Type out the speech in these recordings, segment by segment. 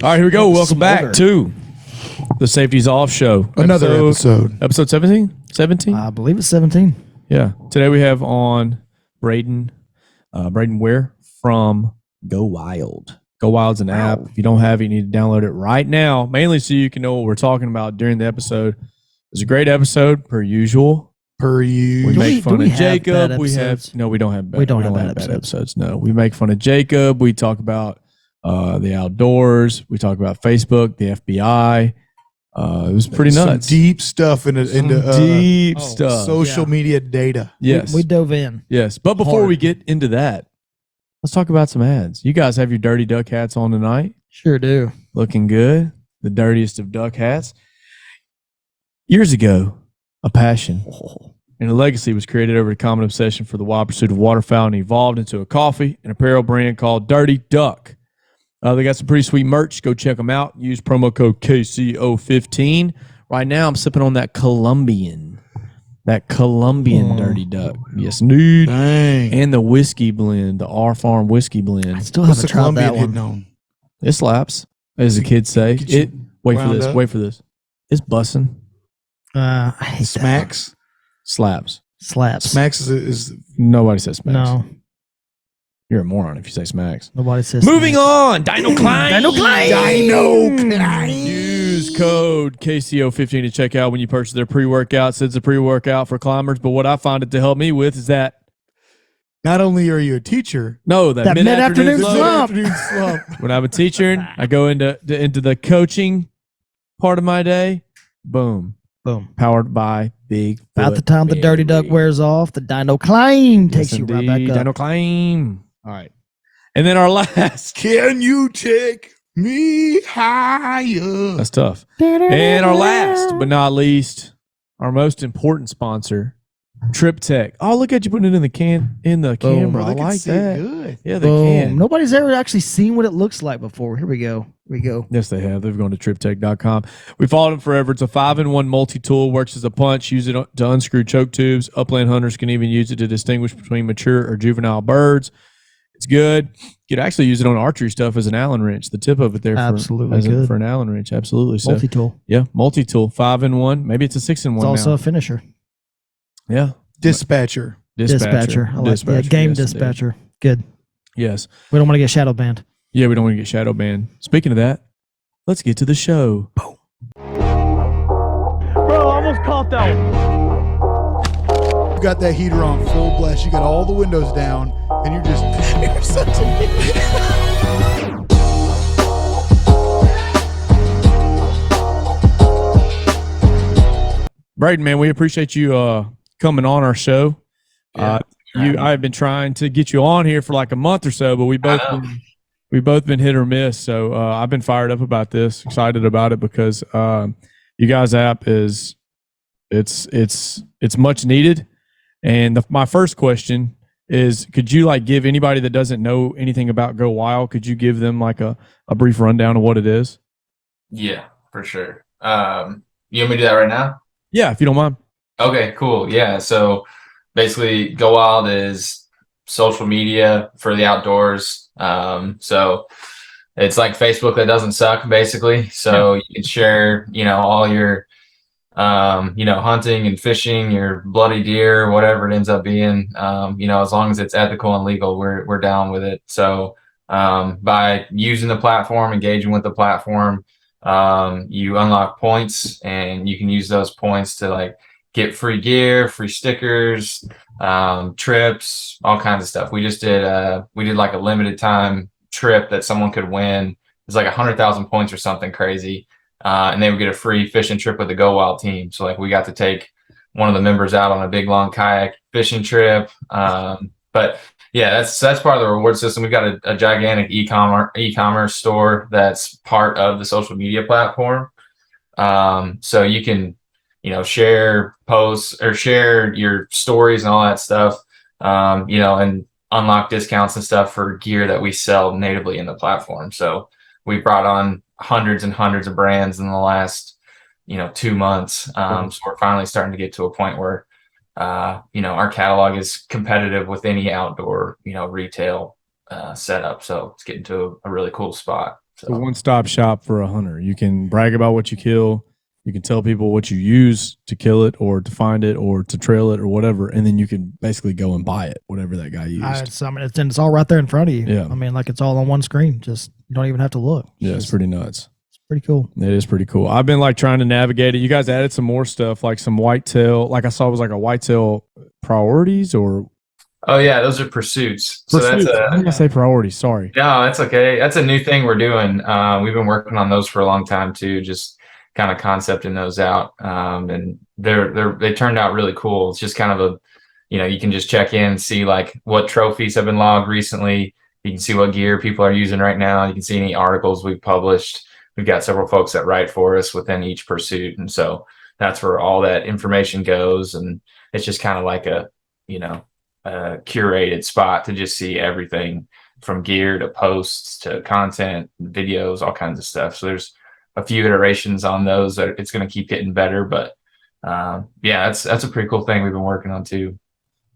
All right, here we go. Welcome back to the Safeties Off Show. Another episode. Episode 17? 17? I believe it's 17. Yeah. Today we have on Brayden Ware from Go Wild. Go Wild's an app. If you don't have it, you need to download it right now, mainly so you can know what we're talking about during the episode. It's a great episode, per usual. We make fun of Jacob. We don't have bad episodes. No, we make fun of Jacob. We talk about the outdoors. We talk about Facebook, the FBI. It was pretty nuts. Some deep stuff into stuff. Social media data. Yes, we dove in. Yes, but before we get into that, let's talk about some ads. You guys have your Dirty Duck hats on tonight. Sure do. Looking good. The dirtiest of duck hats. Years ago, a passion and a legacy was created over a common obsession for the wild pursuit of waterfowl and evolved into a coffee and apparel brand called Dirty Duck. They got some pretty sweet merch. Go check them out. Use promo code KCO15. Right now, I'm sipping on that Colombian Dirty Duck. Yes, dude. Dang. And the whiskey blend, the R Farm whiskey blend. I still haven't tried that one. It slaps, as the kids say. Wait for this. It's bussin'. I hate Smacks. Slaps. Smacks is Nobody says smacks. No. You're a moron if you say smacks. Nobody says Moving on. Dino Klein. Dino. Use code KCO15 to check out when you purchase their pre-workout. It's a pre-workout for climbers, but what I find it to help me with is that not only are you a teacher, that mid-afternoon slump. When I'm a teacher and I go into the coaching part of my day, boom. Powered by Big Foot. About the time the Dirty Duck wears off, the Dino Klein takes you right back up. Dino Klein. All right. And then our last. Can you take me higher? That's tough. And our last but not least, our most important sponsor, Trip Tech. Oh, look at you putting it in the camera. I like that. Good. Yeah, they can. Nobody's ever actually seen what it looks like before. Here we go. Yes, they have. They've gone to triptech.com. We followed them forever. It's a 5-in-1 multi-tool. Works as a punch. Use it to unscrew choke tubes. Upland hunters can even use it to distinguish between mature or juvenile birds. It's good. You could actually use it on archery stuff as an Allen wrench. The tip of it there for an Allen wrench. Absolutely. So, multi-tool. Yeah, multi-tool. 5-in-1. Maybe it's a 6-in-1 It's also a finisher. Yeah. Dispatcher. I like that. Game dispatcher. Indeed. Good. Yes. We don't want to get shadow banned. Yeah, we don't want to get shadow banned. Speaking of that, let's get to the show. Boom. Bro, I almost caught that one. You got that heater on full blast. You got all the windows down, and you're just you're such a Brayden, man, we appreciate you coming on our show. Yeah, I've been trying to get you on here for like a month or so, but we've both been hit or miss. So I've been fired up about this, excited about it because you guys' app is it's much needed. And my first question is, could you like give anybody that doesn't know anything about Go Wild, could you give them like a brief rundown of what it is? Yeah, for sure. You want me to do that right now? Yeah, if you don't mind. Okay, cool. Yeah, so basically Go Wild is social media for the outdoors. So it's like Facebook that doesn't suck, basically. So you can share, all your, hunting and fishing, your bloody deer, whatever it ends up being, as long as it's ethical and legal, we're down with it. So by using the platform, engaging with the platform, you unlock points, and you can use those points to like get free gear, free stickers, trips, all kinds of stuff. We did like a limited time trip that someone could win. It was like 100,000 points or something crazy. And they would get a free fishing trip with the Go Wild team. So like we got to take one of the members out on a big long kayak fishing trip. But yeah, that's part of the reward system. We've got a gigantic e-commerce store that's part of the social media platform. So you can, share posts or share your stories and all that stuff, and unlock discounts and stuff for gear that we sell natively in the platform. So we brought on hundreds and hundreds of brands in the last, 2 months. So we're finally starting to get to a point where, our catalog is competitive with any outdoor, retail setup. So it's getting to a really cool spot. It's a one-stop shop for a hunter. You can brag about what you kill. You can tell people what you use to kill it or to find it or to trail it or whatever. And then you can basically go and buy it, whatever that guy used. It's all right there in front of you. Yeah. I mean, like it's all on one screen. Just you don't even have to look. It's pretty nuts. It's pretty cool. It is pretty cool. I've been like trying to navigate it. You guys added some more stuff, like some whitetail. Like I saw it was like a whitetail priorities or. Oh yeah, those are pursuits. So Pursuits. I'm gonna say priorities. Sorry. No, that's okay. That's a new thing we're doing. We've been working on those for a long time too, just kind of concepting those out. And they turned out really cool. It's just kind of a, you can just check in and see like what trophies have been logged recently. You can see what gear people are using right now. You can see any articles we've published. We've got several folks that write for us within each pursuit. And so that's where all that information goes. And it's just kind of like a curated spot to just see everything from gear to posts to content, videos, all kinds of stuff. So there's a few iterations on those that it's going to keep getting better. But that's a pretty cool thing we've been working on too.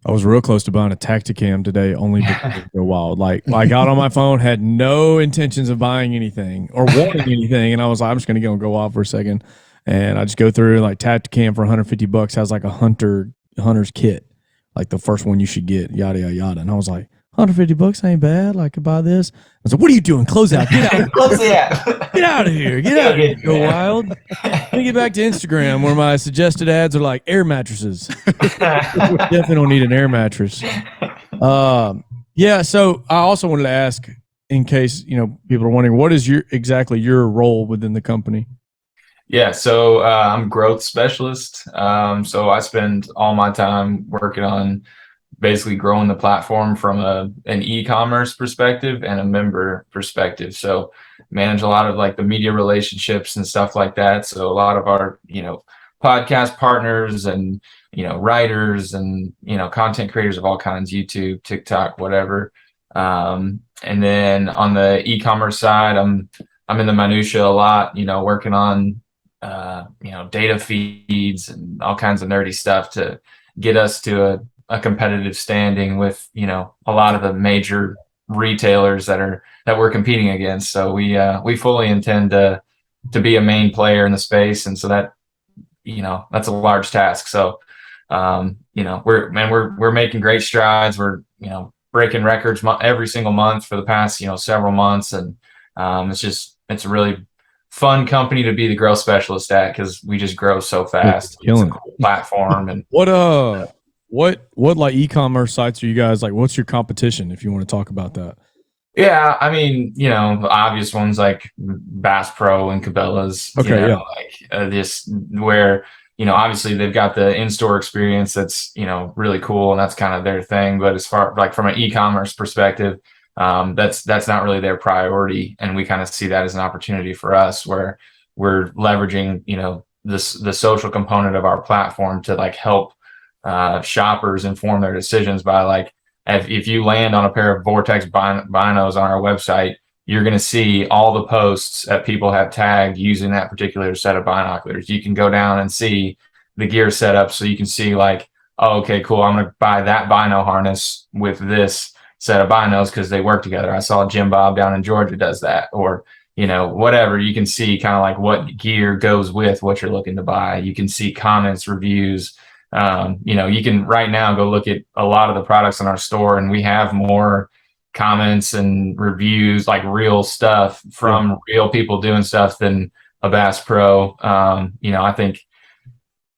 I was real close to buying a Tacticam today, only because of Go Wild. Like I got on my phone, had no intentions of buying anything or wanting anything, and I was like, I'm just gonna go and Go Wild for a second, and I just go through like Tacticam for $150 has like a hunter's kit, like the first one you should get, yada yada yada, and I was like, $150 ain't bad. Like, I could buy this. I was like, what are you doing? Close out. Get out. Close it out. Get out of here. Get out of here. Go Wild. Let me get back to Instagram where my suggested ads are like air mattresses. Definitely don't need an air mattress. So I also wanted to ask, in case people are wondering, what is exactly your role within the company? Yeah, so I'm growth specialist. So I spend all my time working on basically growing the platform from an e-commerce perspective and a member perspective. So manage a lot of like the media relationships and stuff like that. So a lot of our, podcast partners and, writers and, content creators of all kinds, YouTube, TikTok, whatever. And then on the e-commerce side, I'm in the minutia a lot, working on, data feeds and all kinds of nerdy stuff to get us to a competitive standing with, a lot of the major retailers that we're competing against. So we fully intend to be a main player in the space. And so that, that's a large task. So, we're making great strides. We're, breaking records every single month for the past, several months. And it's a really fun company to be the growth specialist at, because we just grow so fast. It's a cool platform. And What like e-commerce sites are you guys like? What's your competition, if you want to talk about that? Yeah, I mean, the obvious ones like Bass Pro and Cabela's. Okay, just where obviously they've got the in-store experience that's really cool, and that's kind of their thing. But as far like from an e-commerce perspective, that's not really their priority, and we kind of see that as an opportunity for us, where we're leveraging the social component of our platform to like help shoppers inform their decisions by like, if you land on a pair of Vortex binos on our website, you're going to see all the posts that people have tagged using that particular set of binoculars. You can go down and see the gear setup, so you can see like, oh, okay, cool, I'm going to buy that bino harness with this set of binos because they work together. I saw Jim Bob down in Georgia does that, or whatever. You can see kind of like what gear goes with what you're looking to buy. You can see comments, reviews. You can right now go look at a lot of the products in our store, and we have more comments and reviews, like real stuff from real people doing stuff, than a Bass Pro. I think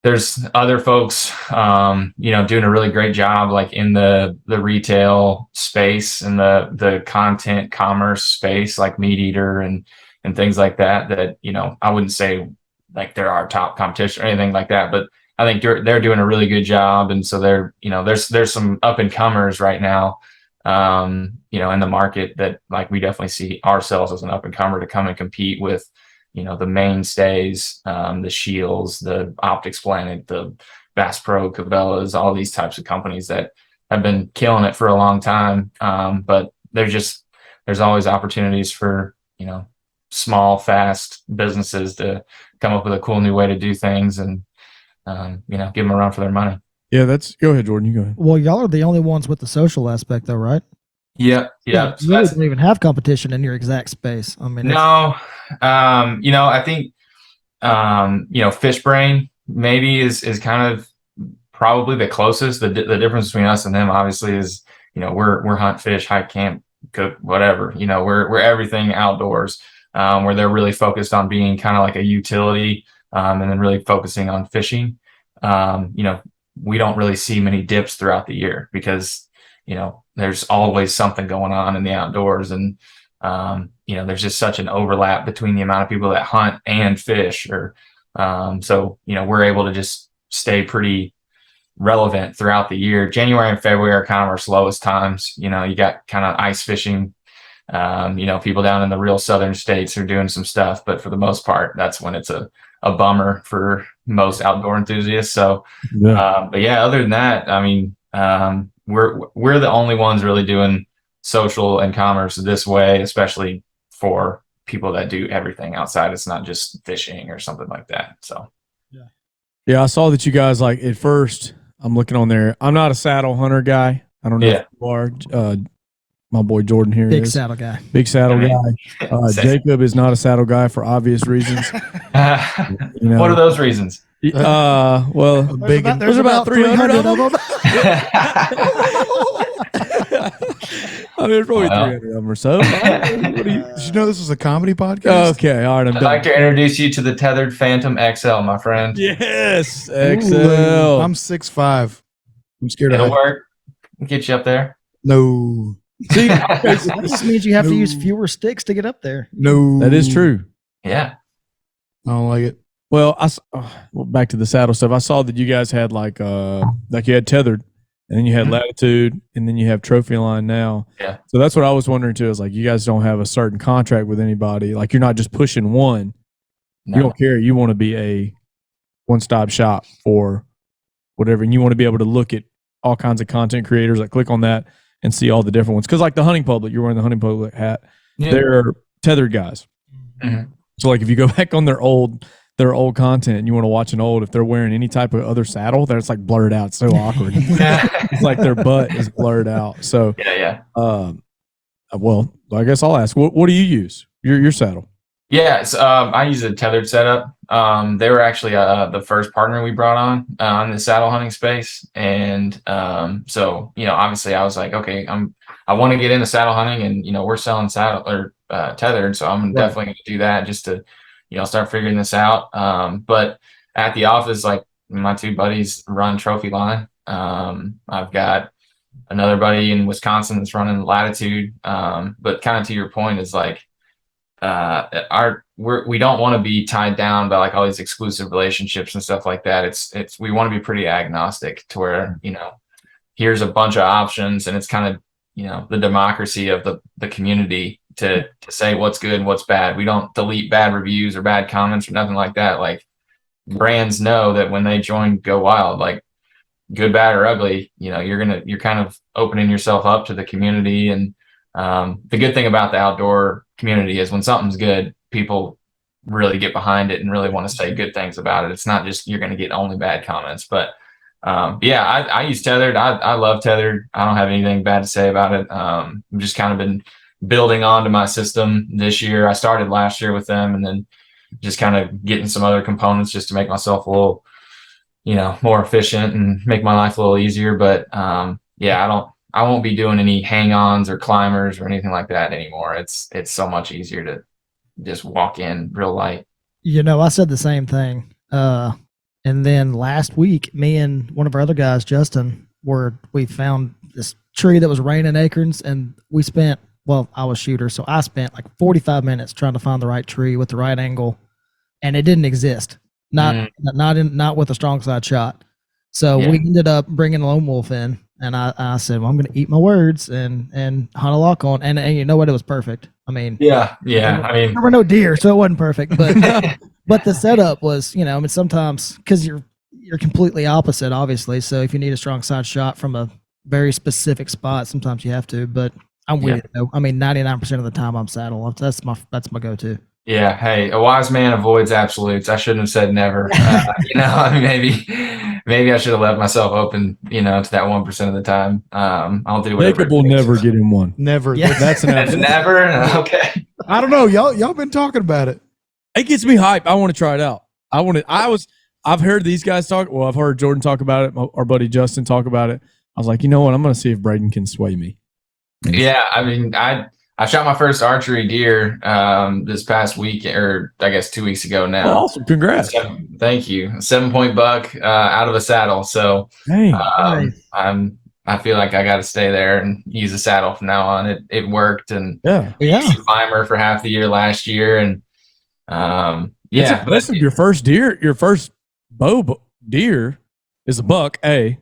there's other folks, doing a really great job, like in the retail space and the content commerce space, like Meat Eater and things like that, I wouldn't say like they're our top competition or anything like that, but I think they're doing a really good job. And so they're, there's some up and comers right now, in the market that like we definitely see ourselves as an up and comer to come and compete with, the mainstays, the Shields, the Optics Planet, the Bass Pro, Cabela's, all these types of companies that have been killing it for a long time. But there's always opportunities for, small, fast businesses to come up with a cool new way to do things and, give them a run for their money. Yeah, go ahead, Jordan. You go ahead. Well, y'all are the only ones with the social aspect, though, right? Yeah. You So really that's don't even have competition in your exact space. I mean, no. I think Fish Brain maybe is kind of probably the closest. The difference between us and them obviously is, we're hunt, fish, hike, camp, cook, whatever. We're everything outdoors. Where they're really focused on being kind of like a utility, and then really focusing on fishing. We don't really see many dips throughout the year because there's always something going on in the outdoors, and there's just such an overlap between the amount of people that hunt and fish, or so we're able to just stay pretty relevant throughout the year. January and February are kind of our slowest times. You got kind of ice fishing. People down in the real southern states are doing some stuff, but for the most part, that's when it's a bummer for most outdoor enthusiasts. So, but yeah, other than that, I mean, we're the only ones really doing social and commerce this way, especially for people that do everything outside. It's not just fishing or something like that. So, yeah, I saw that you guys like at first. I'm looking on there. I'm not a saddle hunter guy. I don't know if you are. My boy Jordan here big is saddle guy. Big saddle guy. Jacob is not a saddle guy for obvious reasons. What are those reasons? Well, there's about 300 of them. I mean, there's probably 300 of them or so. Did you know this was a comedy podcast? Okay, all right. I'd like to introduce you to the tethered Phantom XL, my friend. Yes, XL. I'm 6'5". I'm scared. It'll work. Get you up there. No. See, that just means you have to use fewer sticks to get up there. No, that is true. Yeah, I don't like it. Well, back to the saddle stuff. I saw that you guys had like you had tethered, and then you had latitude, and then you have trophy line now. Yeah. So that's what I was wondering too. Is like you guys don't have a certain contract with anybody. Like you're not just pushing one. No. You don't care. You want to be a one-stop shop for whatever, and you want to be able to look at all kinds of content creators. Like click on that and see all the different ones. Because like the hunting public, you're wearing the hunting public hat. Yeah. They're tethered guys. Mm-hmm. So like if you go back on their old content and you want to watch an old, if they're wearing any type of other saddle, that's like blurred out. It's so awkward. It's like their butt is blurred out. So yeah. Well, I guess I'll ask. What do you use? Your saddle? Yeah, I use a tethered setup. They were actually the first partner we brought on in the saddle hunting space, and so obviously I was like, okay, I want to get into saddle hunting, and we're selling saddle or tethered, so I'm definitely going to do that just to start figuring this out. But at the office, like my two buddies run trophy line. I've got another buddy in Wisconsin that's running latitude. But kind of to your point is like. We don't want to be tied down by like all these exclusive relationships and stuff like that. It's we want to be pretty agnostic to where here's a bunch of options, and it's kind of the democracy of the community to say what's good and what's bad. We don't delete bad reviews or bad comments or nothing like that. Like brands know that when they join Go Wild, like good, bad, or ugly, you're kind of opening yourself up to the community. And the good thing about the outdoor community is when something's good, people really get behind it and really want to say good things about it. It's not just you're going to get only bad comments. But yeah, I use tethered. I love tethered. I don't have anything bad to say about it. I've just kind of been building onto my system this year. I started last year with them, and then just kind of getting some other components just to make myself a little more efficient and make my life a little easier. But yeah, I won't be doing any hang-ons or climbers or anything like that anymore. It's so much easier to just walk in real light. I said the same thing. And then last week, me and one of our other guys, Justin, we found this tree that was raining acorns, and we spent, I was shooter, so I spent like 45 minutes trying to find the right tree with the right angle, and it didn't exist. Not with a strong side shot. So we ended up bringing a lone wolf in. And I said, well, I'm going to eat my words and hunt a lock on. And you know what? It was perfect. I mean, yeah. I mean, there were no deer, so it wasn't perfect. But but the setup was, sometimes because you're completely opposite, obviously. So if you need a strong side shot from a very specific spot, sometimes you have to. But I'm with it though. I mean, 99% of the time I'm saddle. That's my go-to. Yeah. Hey, a wise man avoids absolutes. I shouldn't have said never. Maybe maybe I should have left myself open, to that 1% of the time. I'll do whatever. Jacob will never get in one. Never. Yeah. That's an That's absolute. never. Okay. I don't know. Y'all been talking about it. It gets me hype. I want to try it out. I've heard these guys talk. Well, I've heard Jordan talk about it. Our buddy Justin talk about it. I was like, you know what? I'm going to see if Brayden can sway me. Yeah, I mean, I shot my first archery deer this past week, or I guess 2 weeks ago now. Oh, awesome! Congrats. Thank you. 7-point buck out of a saddle. So Hey, I feel like I got to stay there and use a saddle from now on. It worked, and yeah. used a climber for half the year last year, and It's impressive. Your first bow deer is a buck, and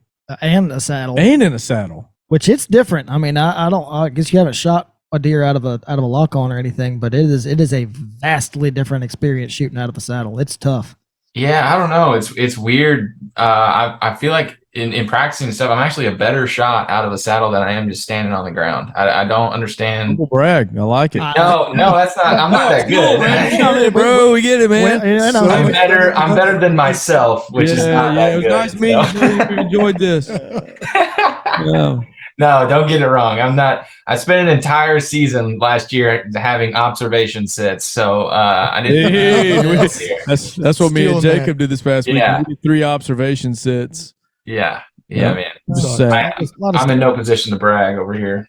a saddle, and in a saddle, which it's different. I mean, I guess you haven't shot a deer out of a lock on or anything, but it is a vastly different experience shooting out of a saddle. It's tough. Yeah, I don't know. It's weird. I feel like in practicing and stuff, I'm actually a better shot out of a saddle than I am just standing on the ground. I don't understand. Humble brag. I like it. No, that's not. I'm not that good. Hey, bro, we get it, man. I'm better than myself, which is not that good. It was nice meeting you. We enjoyed this. Yeah. No, don't get it wrong. I'm not. I spent an entire season last year having observation sits, so I didn't. That's what me and Jacob did this past week. Yeah. We did 3 observation sits. Yeah, man. I'm in no position to brag over here.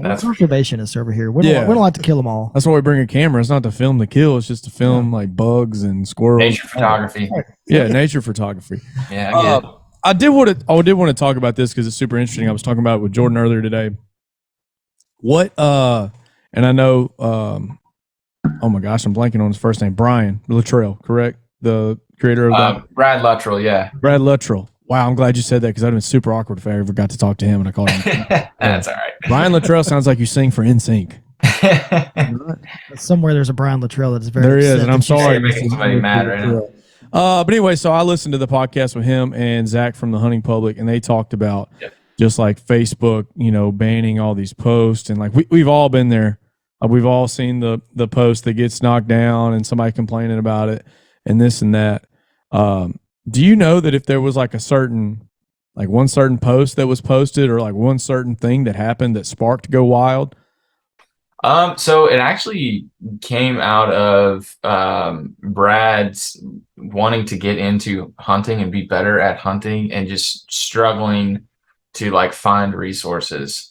That's conservationists over here. We don't like to kill them all. That's why we bring a camera. It's not to film the kill. It's just to film like bugs and squirrels. Nature photography. Yeah, nature photography. Yeah. I did want to talk about this because it's super interesting. I was talking about it with Jordan earlier today. And I know, oh my gosh, I'm blanking on his first name. Brian Luttrell, correct? The creator of that. Brad Luttrell, yeah. Brad Luttrell. Wow, I'm glad you said that because I'd have been super awkward if I ever got to talk to him and I called him. That's all right. Brian Luttrell sounds like you sing for NSYNC. Somewhere there's a Brian Luttrell that is very. There is, and I'm sorry. Making somebody mad right now. But anyway, so I listened to the podcast with him and Zach from the Hunting Public, and they talked about just like Facebook, banning all these posts, and like we've all been there. We've all seen the post that gets knocked down and somebody complaining about it and this and that. Do you know that if there was like one certain post that was posted or like one certain thing that happened that sparked Go Wild? So it actually came out of Brad's wanting to get into hunting and be better at hunting and just struggling to like find resources.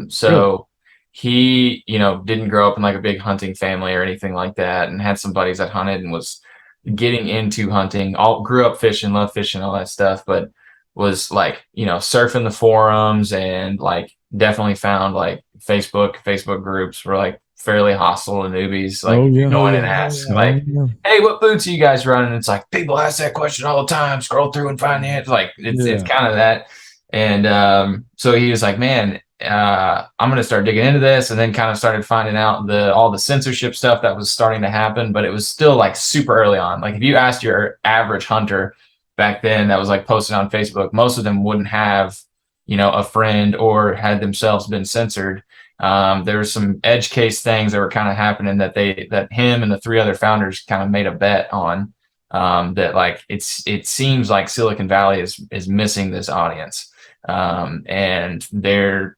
So he, didn't grow up in like a big hunting family or anything like that, and had some buddies that hunted and was getting into hunting. Grew up fishing, loved fishing, all that stuff, but was like, surfing the forums and like definitely found like Facebook groups were like fairly hostile to newbies. Like go in and ask hey, what boots are you guys running? It's like people ask that question all the time. Scroll through and find it. Like it's kind of that. And so he was like, man, I'm going to start digging into this, and then kind of started finding out all the censorship stuff that was starting to happen, but it was still like super early on. Like if you asked your average hunter back then that was like posting on Facebook, most of them wouldn't have, a friend or had themselves been censored. There were some edge case things that were kind of happening that him and the 3 other founders kind of made a bet on, that like it seems like Silicon Valley is missing this audience. And they're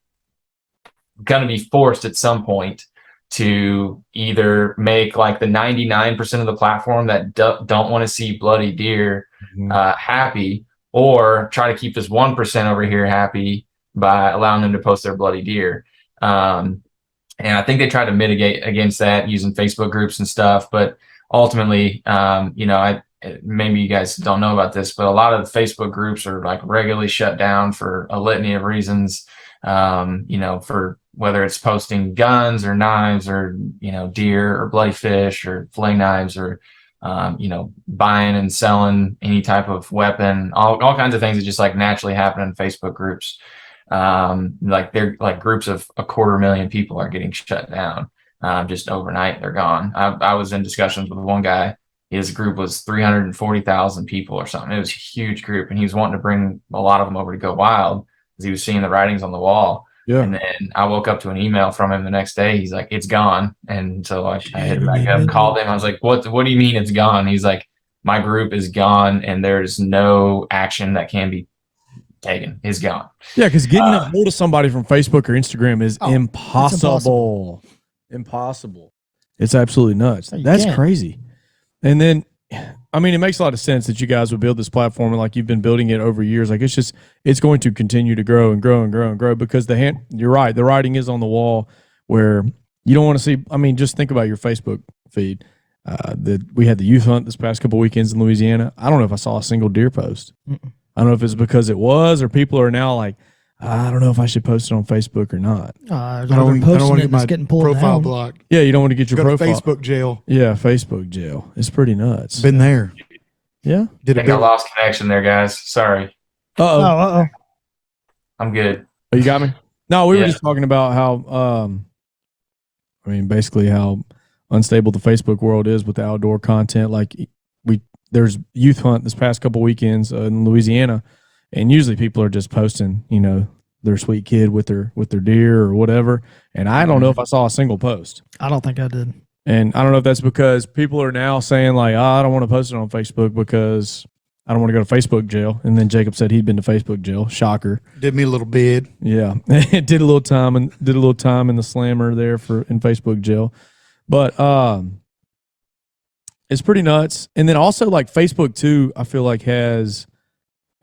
going to be forced at some point to either make like the 99% of the platform that don't want to see bloody deer happy, or try to keep this 1% over here happy by allowing them to post their bloody deer. And I think they tried to mitigate against that using Facebook groups and stuff. But ultimately, maybe you guys don't know about this, but a lot of the Facebook groups are like regularly shut down for a litany of reasons, for whether it's posting guns or knives or, deer or bloody fish or filleting knives or, buying and selling any type of weapon, all kinds of things that just like naturally happen in Facebook groups. Like they're like groups of 250,000 people are getting shut down. Just overnight, they're gone. I was in discussions with one guy. His group was 340,000 people or something. It was a huge group, and he was wanting to bring a lot of them over to Go Wild because he was seeing the writings on the wall. Yeah. And then I woke up to an email from him the next day. He's like, "It's gone." And so I hit him back up, called him. I was like, "What do you mean it's gone?" He's like, my group is gone and there's no action that can be taken. Is gone. Yeah, because getting a hold of somebody from Facebook or Instagram is impossible. Impossible. It's absolutely nuts. That's crazy. And then, I mean, it makes a lot of sense that you guys would build this platform and like you've been building it over years. Like it's going to continue to grow and grow and grow and grow because you're right. The writing is on the wall where you don't want to see. I mean, just think about your Facebook feed. We had the youth hunt this past couple weekends in Louisiana. I don't know if I saw a single deer post. I don't know if it's because it was or people are now like, I don't know if I should post it on Facebook or not. I don't want to get my profile blocked. Yeah, you don't want to get your profile. Facebook jail. Yeah, Facebook jail. It's pretty nuts. Been there. Yeah. I think I lost connection there, guys. Sorry. Uh-oh. I'm good. Oh, you got me? No, we were just talking about how, I mean, basically how unstable the Facebook world is with the outdoor content. Like there's youth hunt this past couple weekends in Louisiana, and usually people are just posting, you know, their sweet kid with their deer or whatever. And I don't know if I saw a single post. I don't think I did. And I don't know if that's because people are now saying like, I don't want to post it on Facebook because I don't want to go to Facebook jail. And then Jacob said he'd been to Facebook jail. Shocker. Did me a little bid. Yeah. did a little time in the slammer there in Facebook jail. But it's pretty nuts. And then also like Facebook too, I feel like has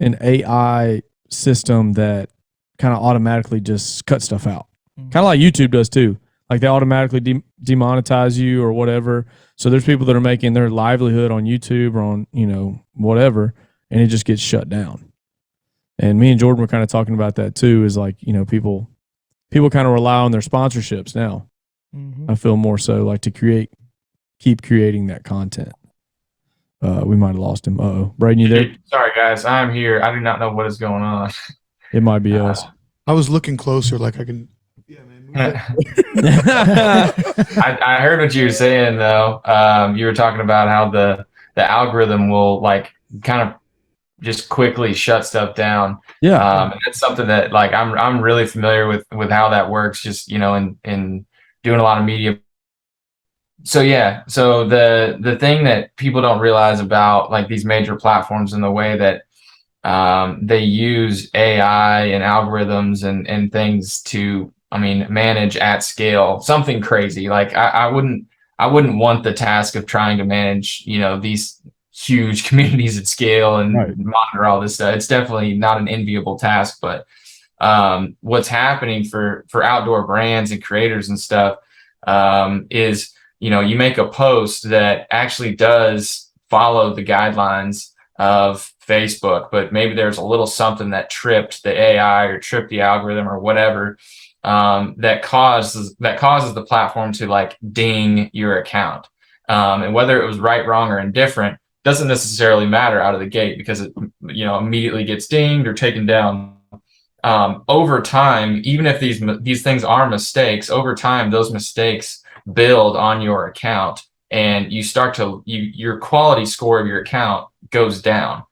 an AI system that kind of automatically just cuts stuff out. Kind of like YouTube does too. Like they automatically demonetize you or whatever. So there's people that are making their livelihood on YouTube or on, you know, whatever, and it just gets shut down. And me and Jordan were kind of talking about that too, is like, you know, people kind of rely on their sponsorships now. I feel more so like to keep creating that content. We might have lost him. Brayden, you there? Sorry, guys. I'm here. I do not know what is going on. It might be us. I was looking closer, like I can. Yeah, man. I heard what you were saying though. You were talking about how the algorithm will like kind of just quickly shut stuff down. Yeah. And that's something that like I'm really familiar with how that works. Just, you know, in doing a lot of media. So yeah, so the thing that people don't realize about like these major platforms and the way that they use AI and algorithms and things to, I mean, manage at scale, something crazy. Like I wouldn't want the task of trying to manage, you know, these huge communities at scale and monitor all this stuff. It's definitely not an enviable task, but what's happening for outdoor brands and creators and stuff is, you know, you make a post that actually does follow the guidelines of Facebook, but maybe there's a little something that tripped the AI or tripped the algorithm or whatever, that causes the platform to like ding your account. And whether it was right, wrong, or indifferent doesn't necessarily matter out of the gate because it, you know, immediately gets dinged or taken down. Over time, even if these things are mistakes, over time those mistakes build on your account, and you start to your quality score of your account goes down.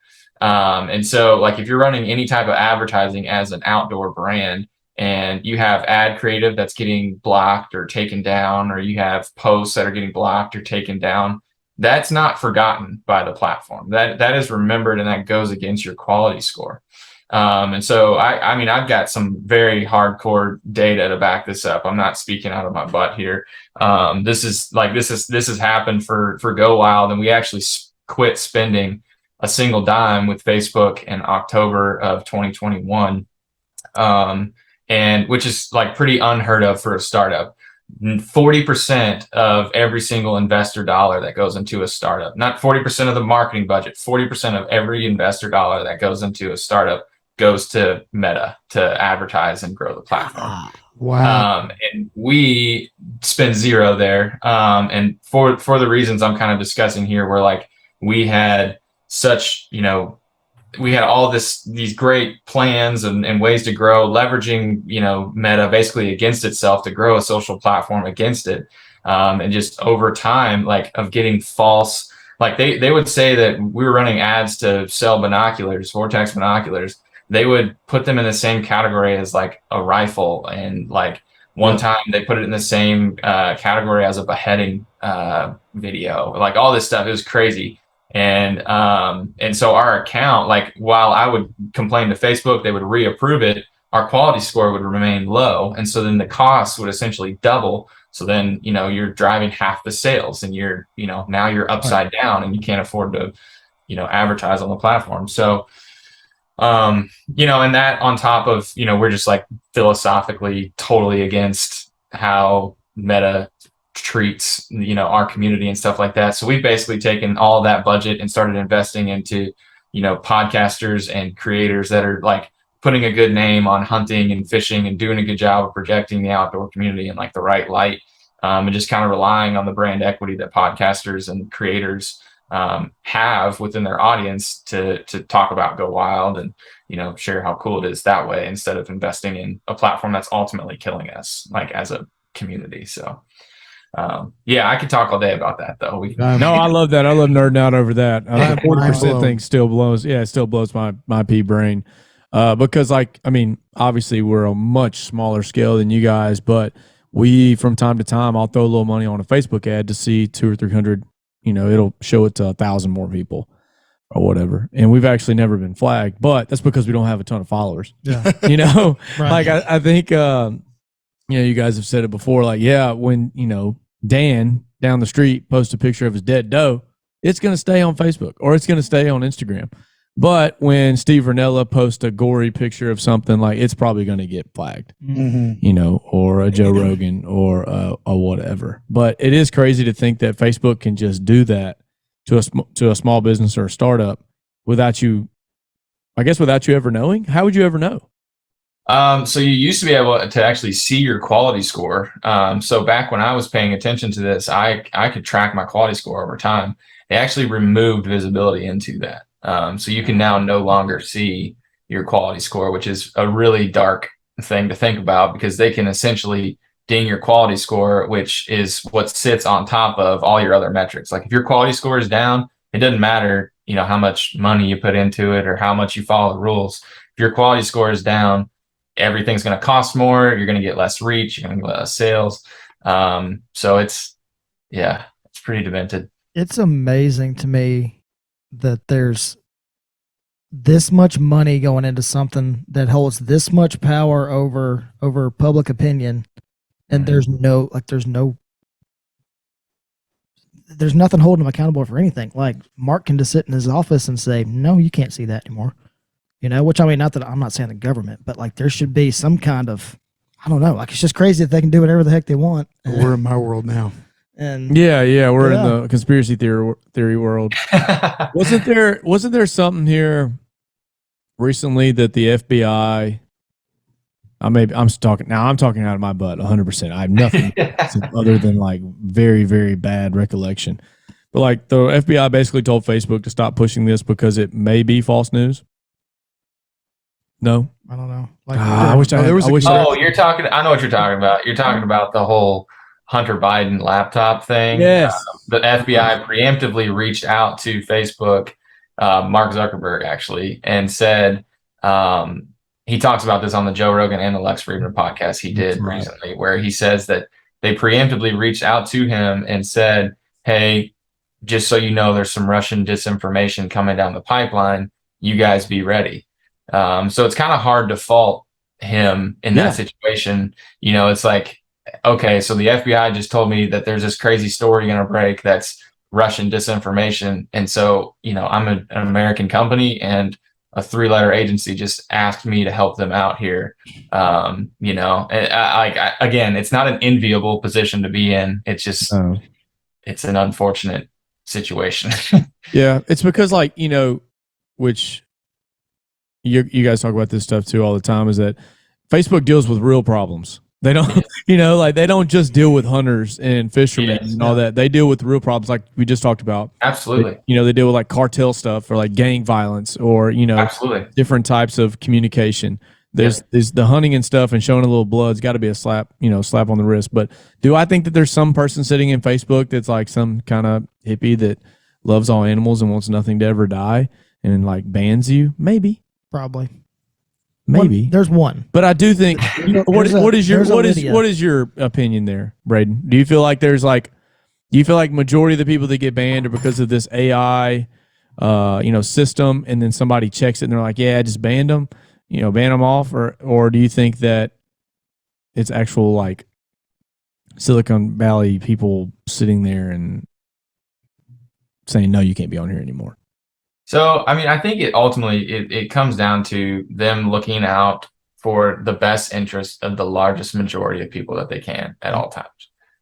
And so like if you're running any type of advertising as an outdoor brand and you have ad creative that's getting blocked or taken down, or you have posts that are getting blocked or taken down, that's not forgotten by the platform. That is remembered, and that goes against your quality score. And so I mean, I've got some very hardcore data to back this up. I'm not speaking out of my butt here. This has happened for Go Wild, and we actually quit spending a single dime with Facebook in October of 2021. And which is like pretty unheard of for a startup. 40% of every single investor dollar that goes into a startup, not 40% of the marketing budget, 40% of every investor dollar that goes into a startup goes to Meta to advertise and grow the platform. Wow. And we spend zero there. And for the reasons I'm kind of discussing here, where like we had such, you know, we had all these great plans and ways to grow, leveraging, you know, Meta basically against itself to grow a social platform against it. And just over time, like of getting false, like they would say that we were running ads to sell binoculars, Vortex binoculars. They would put them in the same category as like a rifle. And like one time they put it in the same category as a beheading video, like all this stuff. It was crazy. And so our account, like while I would complain to Facebook, they would reapprove it. Our quality score would remain low, and so then the costs would essentially double. So then you're driving half the sales, and now you're upside down, and you can't afford to advertise on the platform. So and that on top of we're just like philosophically totally against how Meta treats our community and stuff like that. So we've basically taken all that budget and started investing into podcasters and creators that are like putting a good name on hunting and fishing and doing a good job of projecting the outdoor community in like the right light, and just kind of relying on the brand equity that podcasters and creators have within their audience to talk about Go Wild and share how cool it is that way, instead of investing in a platform that's ultimately killing us like as a community. So I could talk all day about that though. No, I love that. I love nerding out over that. The 40% thing still blows. Yeah, it still blows my pea brain. Because obviously we're a much smaller scale than you guys, but we, from time to time, I'll throw a little money on a Facebook ad to see 200 or 300, it'll show it to 1,000 more people or whatever. And we've actually never been flagged, but that's because we don't have a ton of followers. Yeah. Right. Like I think, you guys have said it before, like, when, Dan down the street posts a picture of his dead doe, it's going to stay on Facebook or it's going to stay on Instagram. But when Steve Ranella posts a gory picture of something, like, it's probably going to get flagged, or a Joe Rogan or a whatever. But it is crazy to think that Facebook can just do that to a small business or a startup without you ever knowing. How would you ever know? So you used to be able to actually see your quality score. So back when I was paying attention to this, I could track my quality score over time. They actually removed visibility into that. So you can now no longer see your quality score, which is a really dark thing to think about, because they can essentially ding your quality score, which is what sits on top of all your other metrics. Like if your quality score is down, it doesn't matter, how much money you put into it or how much you follow the rules. If your quality score is down, everything's going to cost more. You're going to get less reach. You're going to get less sales. So it's pretty demented. It's amazing to me that there's this much money going into something that holds this much power over public opinion, and there's nothing holding them accountable for anything. Like Mark can just sit in his office and say, "No, you can't see that anymore." Which not that I'm not saying the government, but like there should be some kind of, I don't know, like it's just crazy that they can do whatever the heck they want. We're in my world now. And we're in the conspiracy theory world. Wasn't there something here recently that the FBI? I'm talking out of my butt 100%. I have nothing other than like very, very bad recollection. But like the FBI basically told Facebook to stop pushing this because it may be false news. No, I don't know. Like, you're talking. I know what you're talking about. You're talking about the whole Hunter Biden laptop thing. Yes. The FBI preemptively reached out to Facebook, Mark Zuckerberg actually, and said, he talks about this on the Joe Rogan and the Lex Friedman podcast he did recently, where he says that they preemptively reached out to him and said, "Hey, just so you know, there's some Russian disinformation coming down the pipeline. You guys be ready." So it's kind of hard to fault him in that situation. It's like, okay, so the FBI just told me that there's this crazy story going to break that's Russian disinformation. And so, I'm an American company and a 3-letter agency just asked me to help them out here. And again, it's not an enviable position to be in. It's just, it's an unfortunate situation. Yeah. It's because which you guys talk about this stuff too all the time, is that Facebook deals with real problems. They don't, they don't just deal with hunters and fishermen and all that. They deal with real problems like we just talked about. Absolutely. They deal with like cartel stuff or like gang violence or, absolutely different types of communication. There's the hunting and stuff, and showing a little blood's got to be a slap on the wrist. But do I think that there's some person sitting in Facebook that's like some kind of hippie that loves all animals and wants nothing to ever die and like bans you? Maybe. Probably. Maybe. There's one. But I do think what is your opinion there, Brayden? Do you feel like majority of the people that get banned are because of this AI system, and then somebody checks it and they're like, yeah, I just banned them, ban them off, or do you think that it's actual like Silicon Valley people sitting there and saying, no, you can't be on here anymore? So, I mean, I think it ultimately it comes down to them looking out for the best interest of the largest majority of people that they can at all times.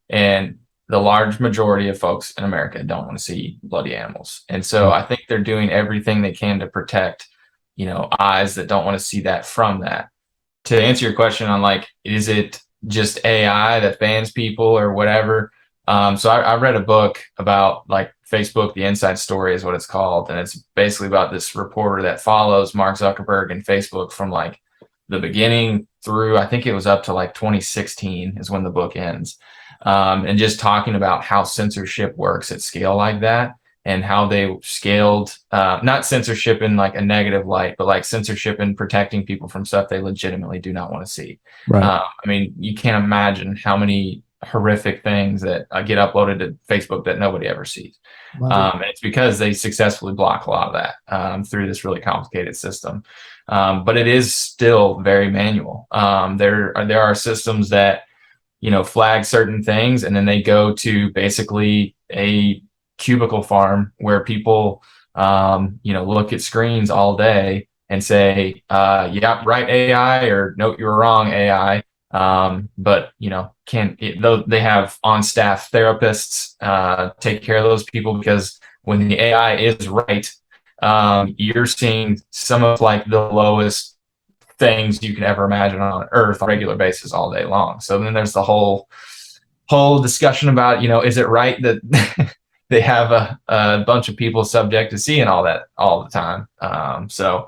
And the large majority of folks in America don't want to see bloody animals. And so I think they're doing everything they can to protect, eyes that don't want to see that from that. To answer your question on like, is it just AI that bans people or whatever? So I read a book about like Facebook, the Inside Story is what it's called. And it's basically about this reporter that follows Mark Zuckerberg and Facebook from like the beginning through, I think it was up to like 2016 is when the book ends. And just talking about how censorship works at scale like that, and how they scaled, not censorship in like a negative light, but like censorship in protecting people from stuff they legitimately do not want to see. Right. I mean, you can't imagine how many horrific things that get uploaded to Facebook that nobody ever sees. And it's because they successfully block a lot of that through this really complicated system. But it is still very manual. There are systems that, flag certain things, and then they go to basically a cubicle farm where people, look at screens all day and say, yeah, right AI, or nope, you were wrong AI. But they have on staff therapists take care of those people, because when the AI is right, you're seeing some of like the lowest things you can ever imagine on earth on a regular basis all day long. So then there's the whole discussion about, is it right that they have a bunch of people subject to seeing all that all the time? So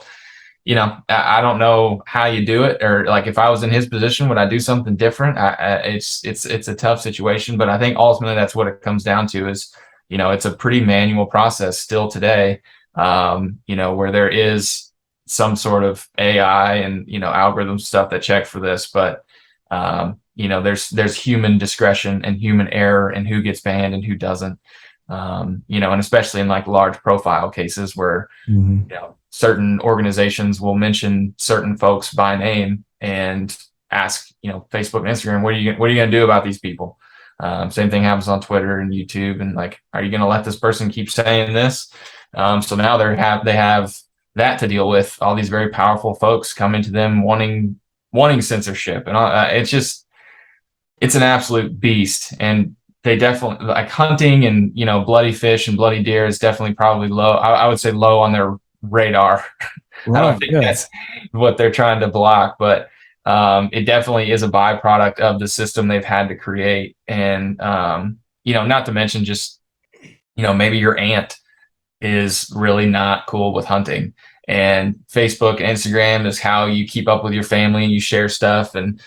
I don't know how you do it, or like if I was in his position, would I do something different? It's a tough situation, but I think ultimately that's what it comes down to is, it's a pretty manual process still today, where there is some sort of AI and, algorithm stuff that check for this, but, there's human discretion and human error and who gets banned and who doesn't, and especially in like large profile cases where, certain organizations will mention certain folks by name and ask, Facebook and Instagram, what are you going to do about these people? Same thing happens on Twitter and YouTube, and like, are you going to let this person keep saying this? So now they have that to deal with, all these very powerful folks coming to them wanting censorship, and it's an absolute beast. And they definitely, like, hunting and bloody fish and bloody deer is definitely probably low. I would say low on their radar. I don't think that's what they're trying to block, but it definitely is a byproduct of the system they've had to create. And not to mention just maybe your aunt is really not cool with hunting, and Facebook and Instagram is how you keep up with your family and you share stuff, and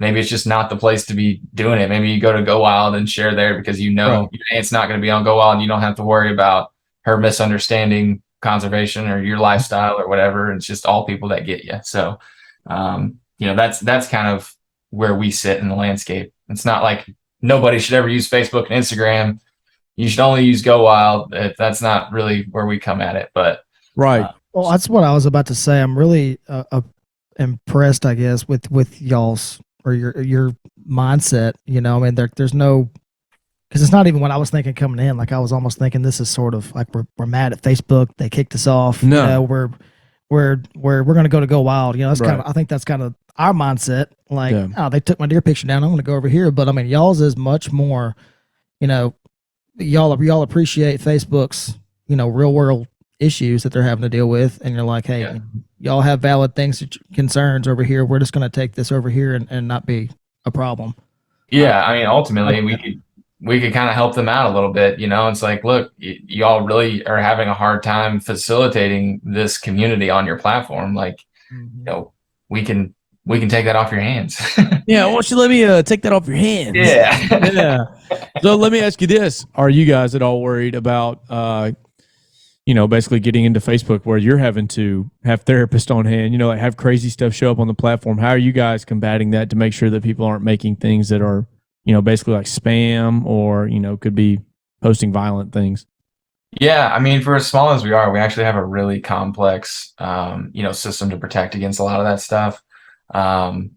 maybe it's just not the place to be doing it. Maybe you go to Go Wild and share there because your aunt's not going to be on Go Wild, and you don't have to worry about her misunderstanding conservation or your lifestyle or whatever. It's just all people that get you. So that's kind of where we sit in the landscape. It's not like nobody should ever use Facebook and Instagram. You should only use Go Wild. That's not really where we come at it, but right. Well, that's what I was about to say. I'm really impressed, I guess, with y'all's or your mindset. I mean, there's no, because it's not even what I was thinking coming in. Like, I was almost thinking this is sort of like we're mad at Facebook. They kicked us off. No, we're going to go Wild. That's kind of, I think that's kind of our mindset. Like, oh, they took my deer picture down, I'm going to go over here. But I mean, y'all's is much more. Y'all appreciate Facebook's real world issues that they're having to deal with, and you're like, hey, y'all have valid things, concerns over here. We're just going to take this over here and not be a problem. Yeah, I mean, ultimately, we could kind of help them out a little bit. It's like, look, y'all really are having a hard time facilitating this community on your platform. Like, we can take that off your hands. Yeah, why don't you let me take that off your hands? Yeah. So let me ask you this: are you guys at all worried about basically getting into Facebook where you're having to have therapists on hand, like have crazy stuff show up on the platform? How are you guys combating that to make sure that people aren't making things that are, basically like spam or, could be posting violent things? Yeah, I mean, for as small as we are, we actually have a really complex, system to protect against a lot of that stuff. Spamming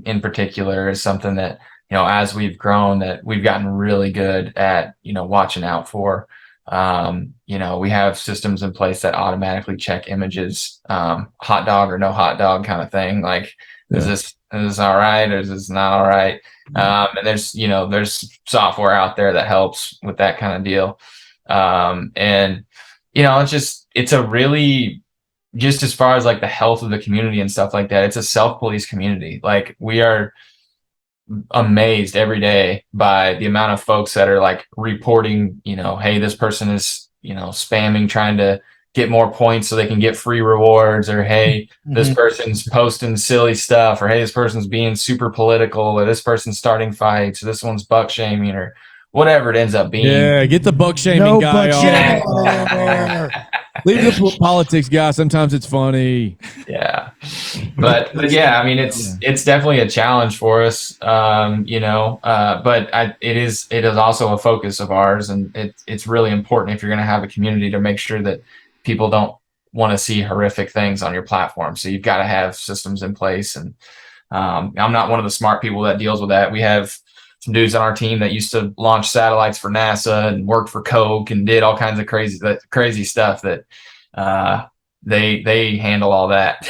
in particular is something that, as we've grown, that we've gotten really good at, watching out for. We have systems in place that automatically check images, hot dog or no hot dog kind of thing. Like, is this all right or is this not all right? And there's software out there that helps with that kind of deal. And it's a really, just as far as like the health of the community and stuff like that, it's a self-police community. Like, we are amazed every day by the amount of folks that are like reporting, hey, this person is, spamming, trying to get more points so they can get free rewards, or hey, this person's posting silly stuff, or hey, this person's being super political, or this person's starting fights, or this one's buck shaming, or whatever it ends up being. Yeah, get the buck shaming guy off. Leave the politics guy. Sometimes it's funny. Yeah, but yeah, I mean, it's definitely a challenge for us, but it is also a focus of ours, and it's really important if you're going to have a community to make sure that people don't want to see horrific things on your platform. So you've got to have systems in place, and I'm not one of the smart people that deals with that. We have some dudes on our team that used to launch satellites for NASA and worked for Coke and did all kinds of crazy stuff that they handle all that.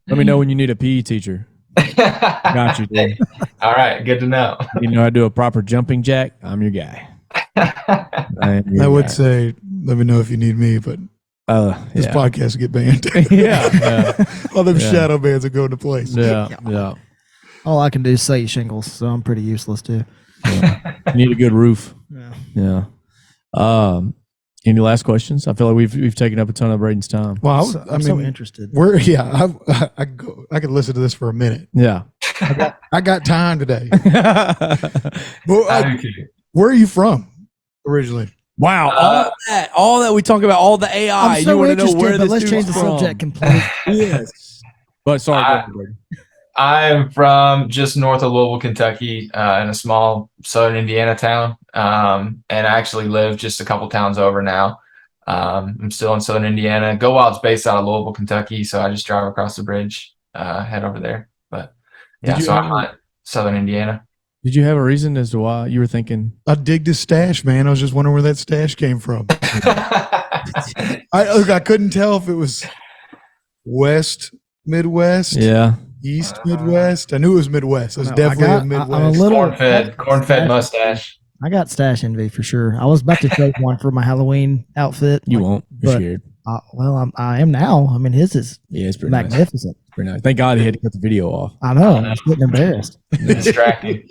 Let me know when you need a PE teacher. Got you, dude. All right, good to know. You know how to do a proper jumping jack? I'm your guy. I would say, let me know if you need me, but this podcast will get banned. All them shadow bans will go into place. Yeah. All I can do is say shingles, so I'm pretty useless too. You need a good roof. Yeah. Any last questions? I feel like we've taken up a ton of Brayden's time. Well, I'm so interested. I could listen to this for a minute. Yeah. I got time today. Well, where are you from originally? Wow, all that we talk about, all the AI. I'm so you want to know interested, where but this let's dude's change the from. subject completely. Yes. But sorry, go ahead, Brayden. I'm from just north of Louisville, Kentucky, in a small southern Indiana town, and I actually live just a couple towns over now. I'm still in southern Indiana. Go Wild's based out of Louisville, Kentucky, so I just drive across the bridge, head over there. But yeah, so I'm in southern Indiana. Did you have a reason as to why you were thinking? I digged his stash, man. I was just wondering where that stash came from. I couldn't tell if it was West, Midwest, East, Midwest. I knew it was Midwest. It was definitely a Midwest. I'm a little corn-fed mustache. I got stash envy for sure. I was about to take one for my Halloween outfit. You won't. You're scared. I am now. I mean, his is it's pretty magnificent. Nice. Pretty nice. Thank God he had to cut the video off. I know. I was getting embarrassed. Distracting.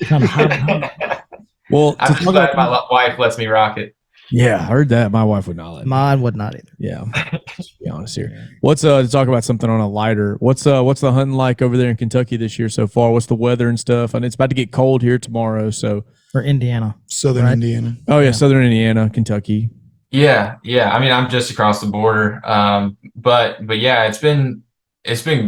Well, I'm just glad my wife lets me rock it. Yeah, I heard that. My wife would not let me. Mine would not either. Yeah, let's be honest here. What's to talk about something on a lighter? What's the hunting like over there in Kentucky this year so far? What's the weather and stuff? And it's about to get cold here tomorrow, so. Or Indiana, southern Indiana. Oh yeah, southern Indiana, Kentucky. Yeah. I mean, I'm just across the border, but yeah, it's been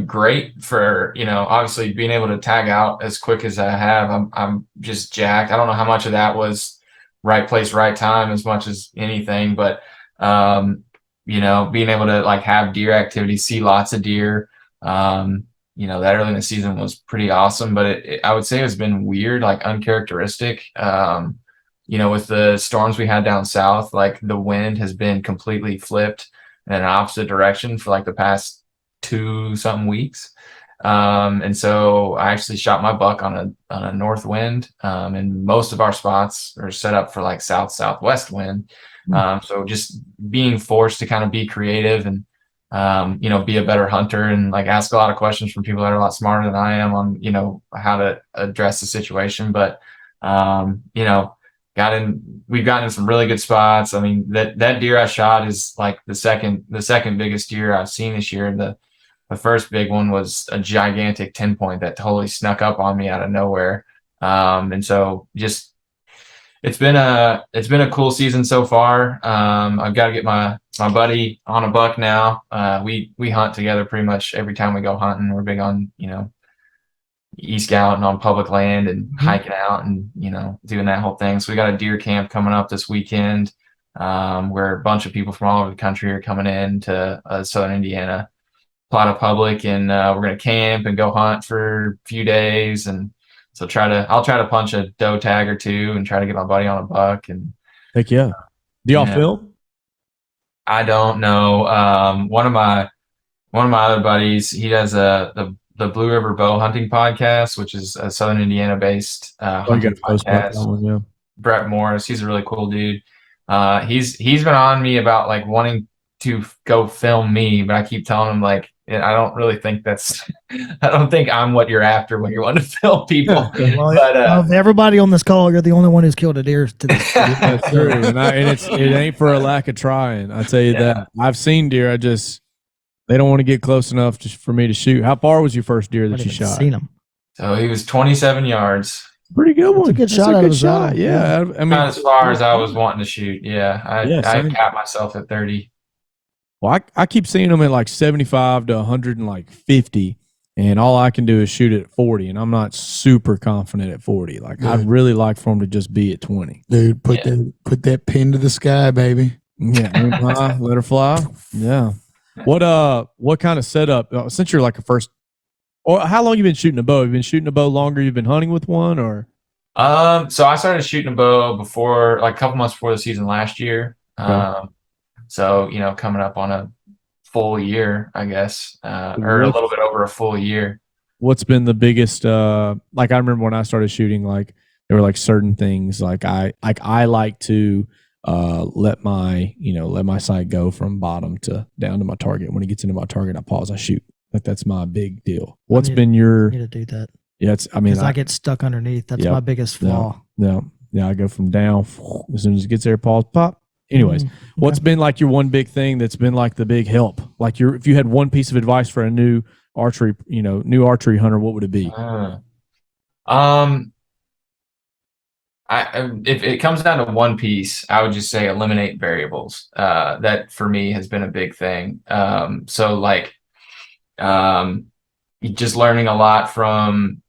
great for obviously being able to tag out as quick as I have. I'm just jacked. I don't know how much of that was right place, right time as much as anything, but being able to like have deer activity, see lots of deer, that early in the season was pretty awesome, but I would say it's been weird, like uncharacteristic. With the storms we had down south, like the wind has been completely flipped in an opposite direction for like the past 2-something weeks. And so I actually shot my buck on a north wind, and most of our spots are set up for like southwest wind. So just being forced to kind of be creative and, be a better hunter and like ask a lot of questions from people that are a lot smarter than I am on, how to address the situation. But, we've gotten in some really good spots. I mean, that deer I shot is like the second biggest deer I've seen this year. The first big one was a gigantic 10-point that totally snuck up on me out of nowhere. And so just, it's been a cool season so far. I've got to get my buddy on a buck now. We hunt together pretty much every time we go hunting. We're big on, e-scouting on public land and hiking out and, doing that whole thing. So we got a deer camp coming up this weekend. where a bunch of people from all over the country are coming in to Southern Indiana, Plata Public, and we're going to camp and go hunt for a few days. And so I'll try to punch a doe tag or two and try to get my buddy on a buck. And heck yeah. Do y'all film? I don't know. One of my other buddies, he does the Blue River Bow Hunting Podcast, which is a Southern Indiana based hunting podcast. Yeah. Brett Morris, he's a really cool dude. He's been on me about like wanting to go film me, but I keep telling him like I don't really think I don't think I'm what you're after when you want to film people. Well, but of everybody on this call, you're the only one who's killed a deer to this. That's true, and it ain't for a lack of trying. I tell you that. I've seen deer. They don't want to get close enough for me to shoot. How far was your first deer that you shot? Seen him. So he was 27 yards. Pretty good one. That's a good shot. Yeah. I mean, not as far as I was wanting to shoot. Yeah. I capped myself at 30. Well, I keep seeing them at like 75 to 150, and all I can do is shoot it at 40, and I'm not super confident at 40. Like, I'd really like for them to just be at 20. Dude, put that pin to the sky, baby. Yeah, let her fly. Yeah. What kind of setup? Since you're like how long you been shooting a bow? Have you been shooting a bow longer? You've been hunting with one, or? So I started shooting a bow before, like a couple months before the season last year. Okay. So, coming up on a full year, I guess, or a little bit over a full year. What's been the biggest, like I remember when I started shooting, like there were like certain things, like I like to let my sight go from bottom to down to my target. When it gets into my target, I pause, I shoot. Like that's my big deal. What's been your? I need to do that. Yeah, I get stuck underneath. That's my biggest flaw. Yeah. I go from down as soon as it gets there, pause, pop. Anyways, what's been like your one big thing that's been like the big help? Like if you had one piece of advice for a new archery hunter, what would it be? If it comes down to one piece, I would just say eliminate variables. That for me has been a big thing. So like, just learning a lot from,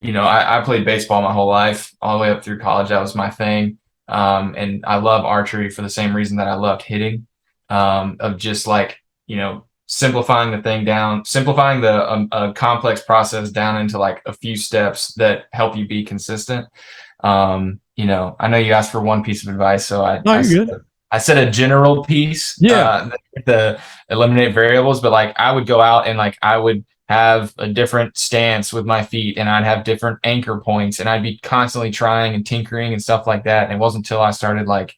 I played baseball my whole life, all the way up through college. That was my thing. And I love archery for the same reason that I loved hitting, of just like, simplifying the thing down, simplifying the complex process down into like a few steps that help you be consistent. I know you asked for one piece of advice, so I said a general piece, the eliminate variables, but like I would go out and like I would have a different stance with my feet, and I'd have different anchor points, and I'd be constantly trying and tinkering and stuff like that. And it wasn't until I started like,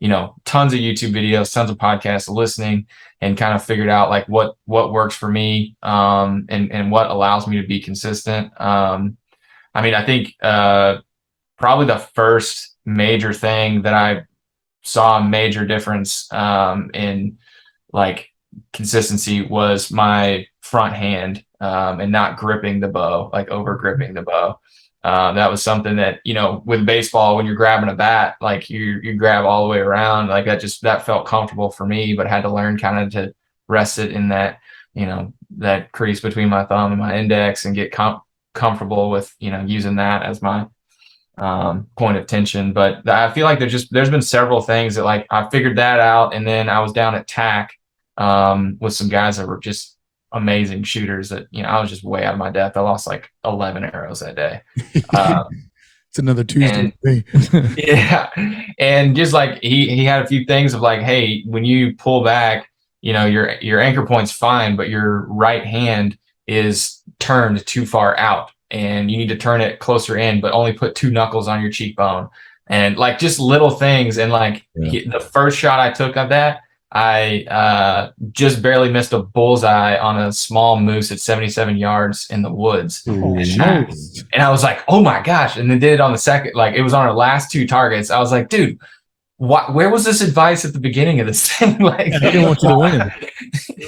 tons of YouTube videos, tons of podcasts, listening, and kind of figured out like what works for me, and what allows me to be consistent. I think probably the first major thing that I saw a major difference in like consistency was my front hand, and not gripping the bow, like over gripping the bow. That was something that, with baseball, when you're grabbing a bat, like you grab all the way around, like that felt comfortable for me, but had to learn kind of to rest it in that, that crease between my thumb and my index, and get comfortable with, using that as my point of tension. But I feel like there's been several things that like I figured that out, and then I was down at TAC with some guys that were just amazing shooters that I was just way out of my depth. I lost like 11 arrows that day. It's another Tuesday. Yeah, and just like he had a few things of like, hey, when you pull back, your anchor point's fine, but your right hand is turned too far out, and you need to turn it closer in, but only put 2 knuckles on your cheekbone, and like just little things. And like the first shot I took of that, I just barely missed a bullseye on a small moose at 77 yards in the woods. Ooh, and I was like, oh my gosh. And then did it on the second, like it was on our last 2 targets. I was like, dude, where was this advice at the beginning of this thing? Like, he didn't want you to win.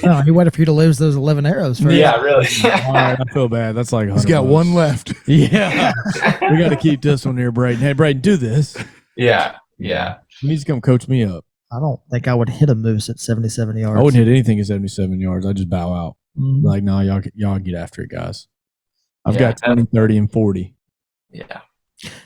No, he waited for you to lose those 11 arrows. Yeah, really. All right, I feel bad. That's like he's got one left. Yeah, we got to keep this one here, Brayden. Hey, Brayden, do this. Yeah. He needs to come coach me up. I don't think I would hit a moose at 77 yards. I wouldn't hit anything at 77 yards. I just bow out. Mm-hmm. Like, no, y'all get after it, guys. I've got 20, 30, and 40. Yeah.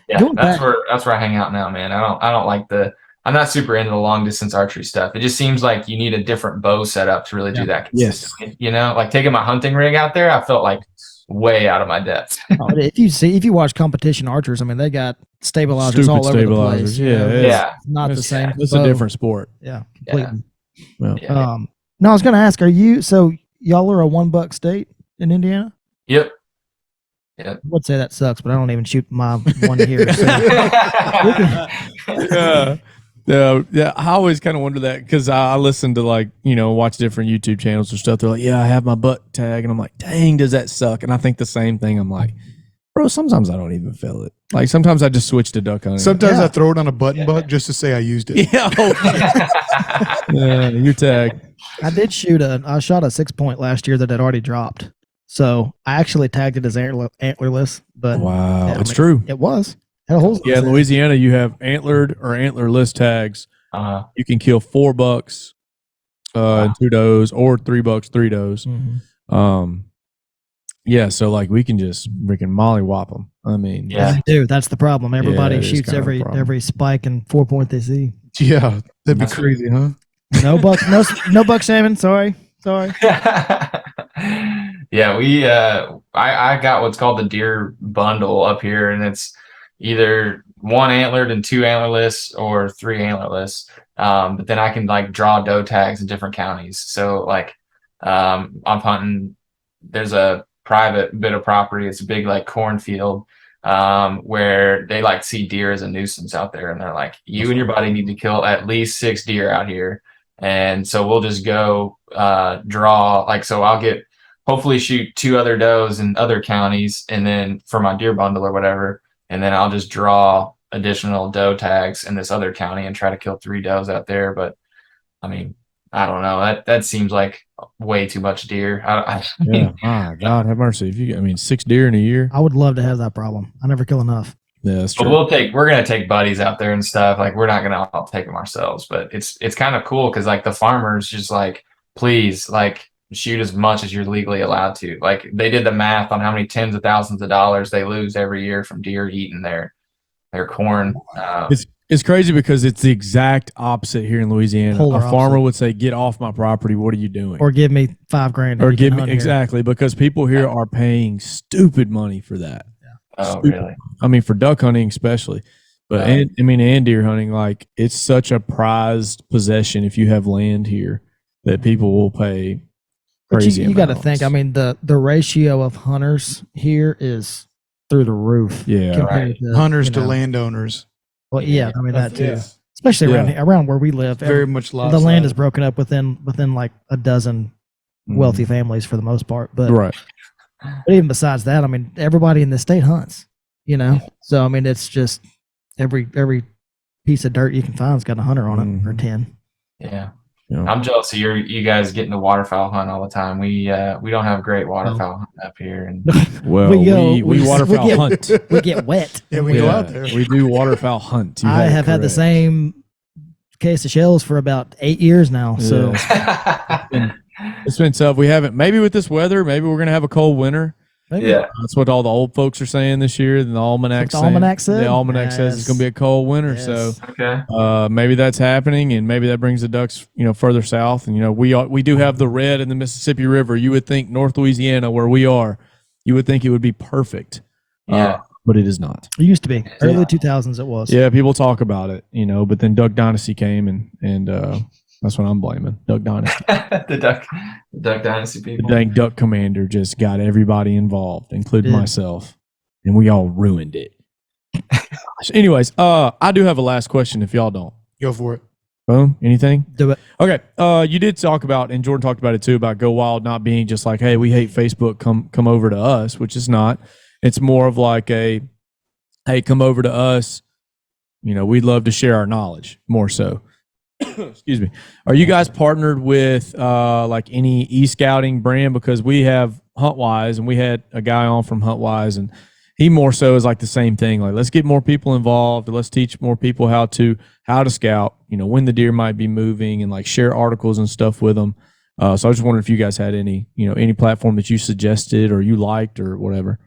That's where I hang out now, man. I don't like the I'm not super into the long distance archery stuff. It just seems like you need a different bow setup to really do that consistently. You know, like taking my hunting rig out there, I felt like way out of my depth. If you watch competition archers, I mean, they got stabilizers all over the place. Yeah, not the same. It's a different sport. Yeah, completely. Yeah. No, I was going to ask, so y'all are a $1 state in Indiana? Yep. I would say that sucks, but I don't even shoot my one here. So. Yeah. I always kind of wonder that because I listen to watch different YouTube channels or stuff. They're like, I have my butt tag, and I'm like, dang, does that suck? And I think the same thing. I'm like, bro, sometimes I don't even feel it. Like sometimes I just switch to duck hunting. Sometimes I throw it on a button buck just to say I used it. Yeah, your tag. I shot a 6-point last year that had already dropped. So I actually tagged it as antlerless, but wow, it's true. It was. Had a whole in Louisiana, you have antlered or antlerless tags. You can kill 4 bucks, and 2 does, or 3 bucks, 3 does. Yeah, so we can just freaking mollywop them. I mean, dude, that's the problem. Everybody shoots every spike and 4-point they see. Yeah, that'd be crazy, huh? No buck salmon. Sorry. Yeah, I got what's called the deer bundle up here, and it's either 1 antlered and 2 antlerless or 3 antlerless. But then I can draw doe tags in different counties. So I'm hunting. There's a private bit of property. It's a big cornfield where they see deer as a nuisance out there, and they're like, you and your buddy need to kill at least 6 deer out here. And so we'll just go draw so I'll hopefully shoot 2 other does in other counties, and then for my deer bundle or whatever, and then I'll just draw additional doe tags in this other county and try to kill 3 does out there. But I mean, I don't know. That seems like way too much deer. My God, have mercy. If you 6 deer in a year. I would love to have that problem. I never kill enough. Yeah, that's true. But we're gonna take buddies out there and stuff. We're not gonna all take them ourselves, but it's kind of cool because the farmers just please shoot as much as you're legally allowed to. They did the math on how many tens of thousands of dollars they lose every year from deer eating their corn. It's crazy because it's the exact opposite here in Louisiana. A farmer would say, "Get off my property. What are you doing?" Or give me $5,000. Or give me exactly because people here are paying stupid money for that. Oh, really? I mean, for duck hunting especially, but and deer hunting, it's such a prized possession if you have land here that people will pay crazy. You got to think. I mean, the ratio of hunters here is through the roof. Yeah, compared to, hunters to landowners. Well, I mean that too. Especially around where we live. Very much the land is broken up within a dozen wealthy families for the most part. But But even besides that, I mean, everybody in the state hunts, So I mean, it's just every piece of dirt you can find's got a hunter on it or 10. Yeah. I'm jealous of you guys getting to waterfowl hunt all the time. We don't have great waterfowl hunt up here, and we waterfowl hunt. We get wet. Yeah, we go out there. We do waterfowl hunt. I have had the same case of shells for about 8 years now. So it's been tough. We haven't. Maybe with this weather, maybe we're gonna have a cold winter. Maybe. Yeah, that's what all the old folks are saying this year. And the almanac says it's going to be a cold winter. Yes. So maybe that's happening, and maybe that brings the ducks, further south. And we do have the red in the Mississippi River. You would think North Louisiana, where we are, you would think it would be perfect. Yeah, but it is not. It used to be early 2000s. It was. Yeah, people talk about it, but then Duck Dynasty came and that's what I'm blaming. Duck Dynasty. the Duck Dynasty people. The dang Duck Commander just got everybody involved, including myself, and we all ruined it. Anyways, I do have a last question if y'all don't. Go for it. Boom. Anything? Do it. Okay. You did talk about, and Jordan talked about it too, about Go Wild not being just like, hey, we hate Facebook, come over to us, which is not. It's more of hey, come over to us. We'd love to share our knowledge more so. Excuse me. Are you guys partnered with any e-scouting brand? Because we have HuntWise, and we had a guy on from HuntWise, and he more so is the same thing. Let's get more people involved. Let's teach more people how to scout. When the deer might be moving, and share articles and stuff with them. So I just wondered if you guys had any platform that you suggested or you liked or whatever.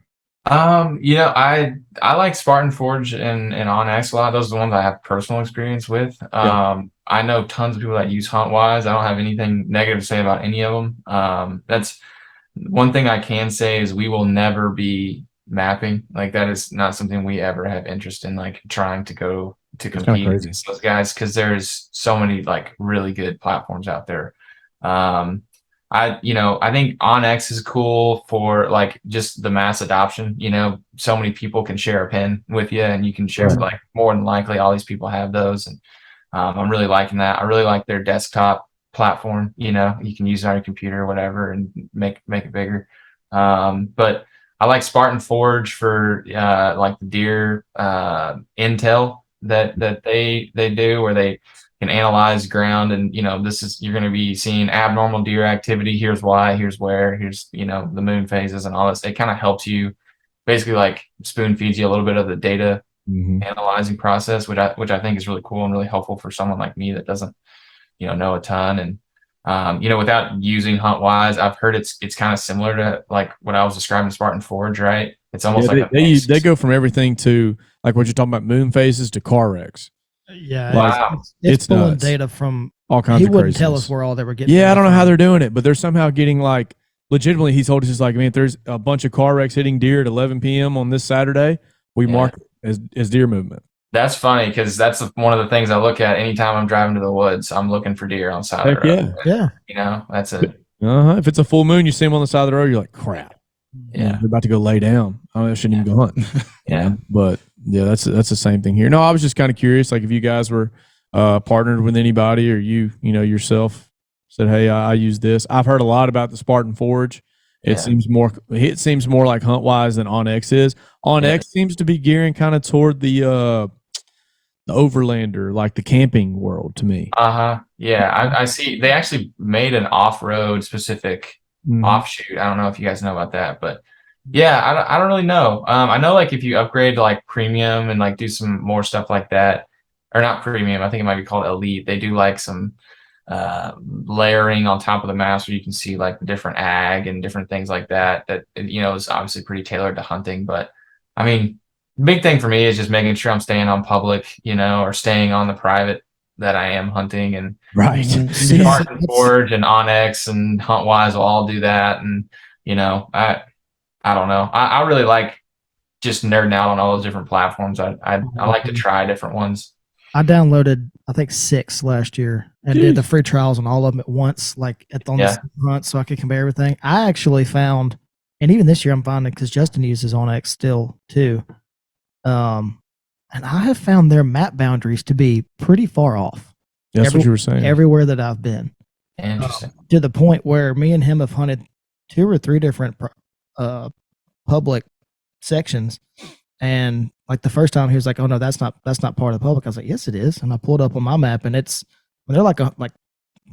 I like Spartan Forge and Onyx a lot. Those are the ones I have personal experience with. I know tons of people that use HuntWise. I don't have anything negative to say about any of them. That's one thing I can say is we will never be mapping. Like that is not something we ever have interest in, like trying to go to compete against those guys, because there's so many like really good platforms out there. I think Onyx is cool for like just the mass adoption. So many people can share a pin with you, and you can share it, like more than likely all these people have those, and I'm really liking that. I really like their desktop platform. You can use it on your computer or whatever and make it bigger. But I like Spartan Forge for like the deer intel that they do, where they can analyze ground, and you're going to be seeing abnormal deer activity. Here's why, here's where, here's the moon phases and all this. It kind of helps you basically like spoon feeds you a little bit of the data analyzing process, which I think is really cool and really helpful for someone like me that doesn't know a ton. And without using HuntWise, I've heard it's kind of similar to like what I was describing Spartan Forge, right? It's almost like they go from everything to like what you're talking about, moon phases to car wrecks. Yeah, wow. It's pulling data from all kinds of He craziness. wouldn't tell us where all they were getting. Yeah, I don't know how they're doing it, but they're somehow getting like legitimately. He told us, just like, if there's a bunch of car wrecks hitting deer at 11 p.m. on this Saturday, we mark it as deer movement. That's funny, because that's one of the things I look at anytime I'm driving to the woods. I'm looking for deer on the side of the road. Yeah. That's it. If it's a full moon, you see them on the side of the road, you're like, crap. Yeah, they're about to go lay down. I shouldn't even go hunt. Yeah. But yeah, that's the same thing here. No, I was just kind of curious, like if you guys were partnered with anybody, or you yourself said, hey, I use this. I've heard a lot about the Spartan Forge. It seems more like HuntWise than Onyx is. Onyx seems to be gearing kind of toward the overlander, like the camping world to me. Yeah, I see. They actually made an off-road specific offshoot. I don't know if you guys know about that, but yeah, I don't really know. I know like if you upgrade to like premium and like do some more stuff like that, or not premium, I think it might be called elite. They do like some layering on top of the maps where you can see like the different ag and different things like that is obviously pretty tailored to hunting. But I mean, big thing for me is just making sure I'm staying on public, or staying on the private that I am hunting. And Spartan Forge and Onyx and HuntWise will all do that. And I don't know. I really like just nerding out on all those different platforms. I like to try different ones. I downloaded, I think 6 last year, and did the free trials on all of them at once, like on the hunt, so I could compare everything. I actually found, and even this year I'm finding, because Justin uses Onyx still too, and I have found their map boundaries to be pretty far off. That's what you were saying. Everywhere that I've been. Interesting. To the point where me and him have hunted 2 or 3 different public sections, and like the first time he was like, "Oh no, that's not part of the public." I was like, "Yes, it is." And I pulled up on my map, and they're like I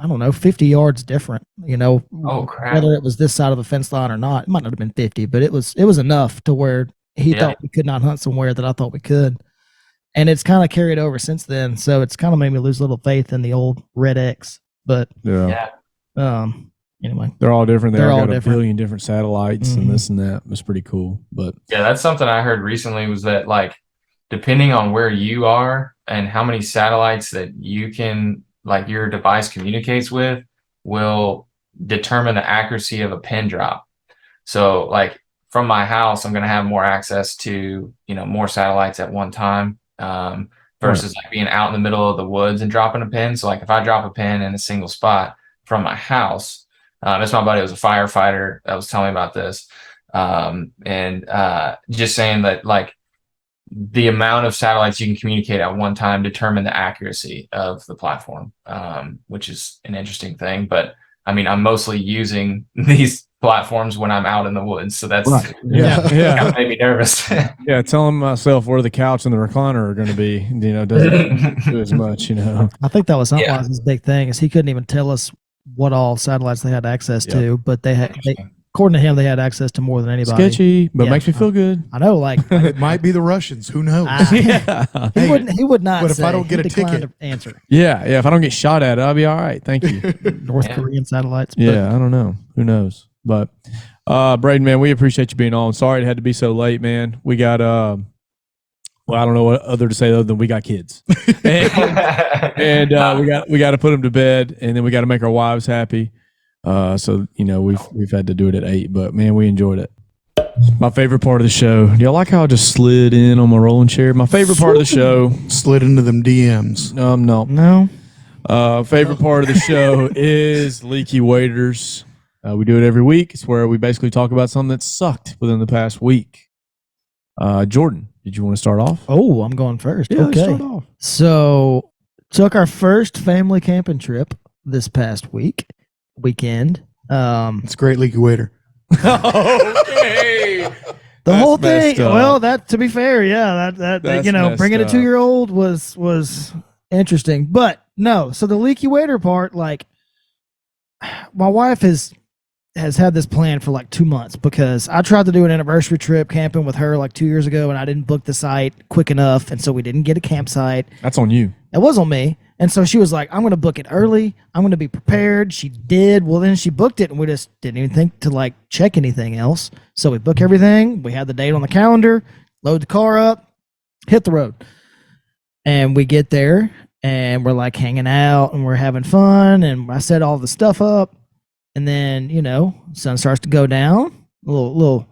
don't know, 50 yards different. Oh crap! Whether it was this side of a fence line or not, it might not have been 50, but it was enough to where he thought we could not hunt somewhere that I thought we could, and it's kind of carried over since then. So it's kind of made me lose a little faith in the old Red X. But anyway, they're all different. They're all got different. A billion different satellites and this and that. It was pretty cool. But yeah, that's something I heard recently, was that like depending on where you are and how many satellites that you can, like, your device communicates with, will determine the accuracy of a pin drop. So like from my house, I'm going to have more access to more satellites at one time versus like being out in the middle of the woods and dropping a pin. So like if I drop a pin in a single spot from my house, that's my buddy, was a firefighter that was telling me about this, and just saying that like the amount of satellites you can communicate at one time determine the accuracy of the platform, which is an interesting thing. But I mean, I'm mostly using these platforms when I'm out in the woods, so that's kind of made me nervous. Telling myself where the couch and the recliner are going to be, doesn't do as much. I think that was HuntWise's big thing, is he couldn't even tell us what all satellites they had access to, but according to him, they had access to more than anybody. Sketchy, but makes me feel good. I know, like it might be the Russians. Who knows? He would not. But if I don't get a ticket, to answer. If I don't get shot at, I'll be all right. Thank you. North Korean satellites. I don't know. Who knows? But Brayden, man, we appreciate you being on. Sorry it had to be so late, man. We got well, I don't know what other to say other than we got kids, and we got to put them to bed, and then we got to make our wives happy. So we've had to do it at 8, but man, we enjoyed it. My favorite part of the show. Do y'all like how I just slid in on my rolling chair? My favorite part of the show. Slid into them DMs. No. Favorite part of the show is Leaky Waiters. We do it every week. It's where we basically talk about something that sucked within the past week. Jordan, did you want to start off? Oh, I'm going first. Yeah, okay. start off. So, took our first family camping trip this past weekend. It's great, Leaky Waiter. Okay. The whole thing. Well, that to be fair, yeah, that bringing a 2-year-old was interesting, but no. So the Leaky Waiter part, like, my wife has had this plan for like 2 months because I tried to do an anniversary trip camping with her like 2 years ago, and I didn't book the site quick enough, and so we didn't get a campsite. That's on you. It was on me. And so she was like, I'm going to book it early. I'm going to be prepared. She did. Well, then she booked it, and we just didn't even think to like check anything else. So we book everything. We had the date on the calendar, load the car up, hit the road. And we get there, and we're like hanging out, and we're having fun. And I set all the stuff up. And then, sun starts to go down. A little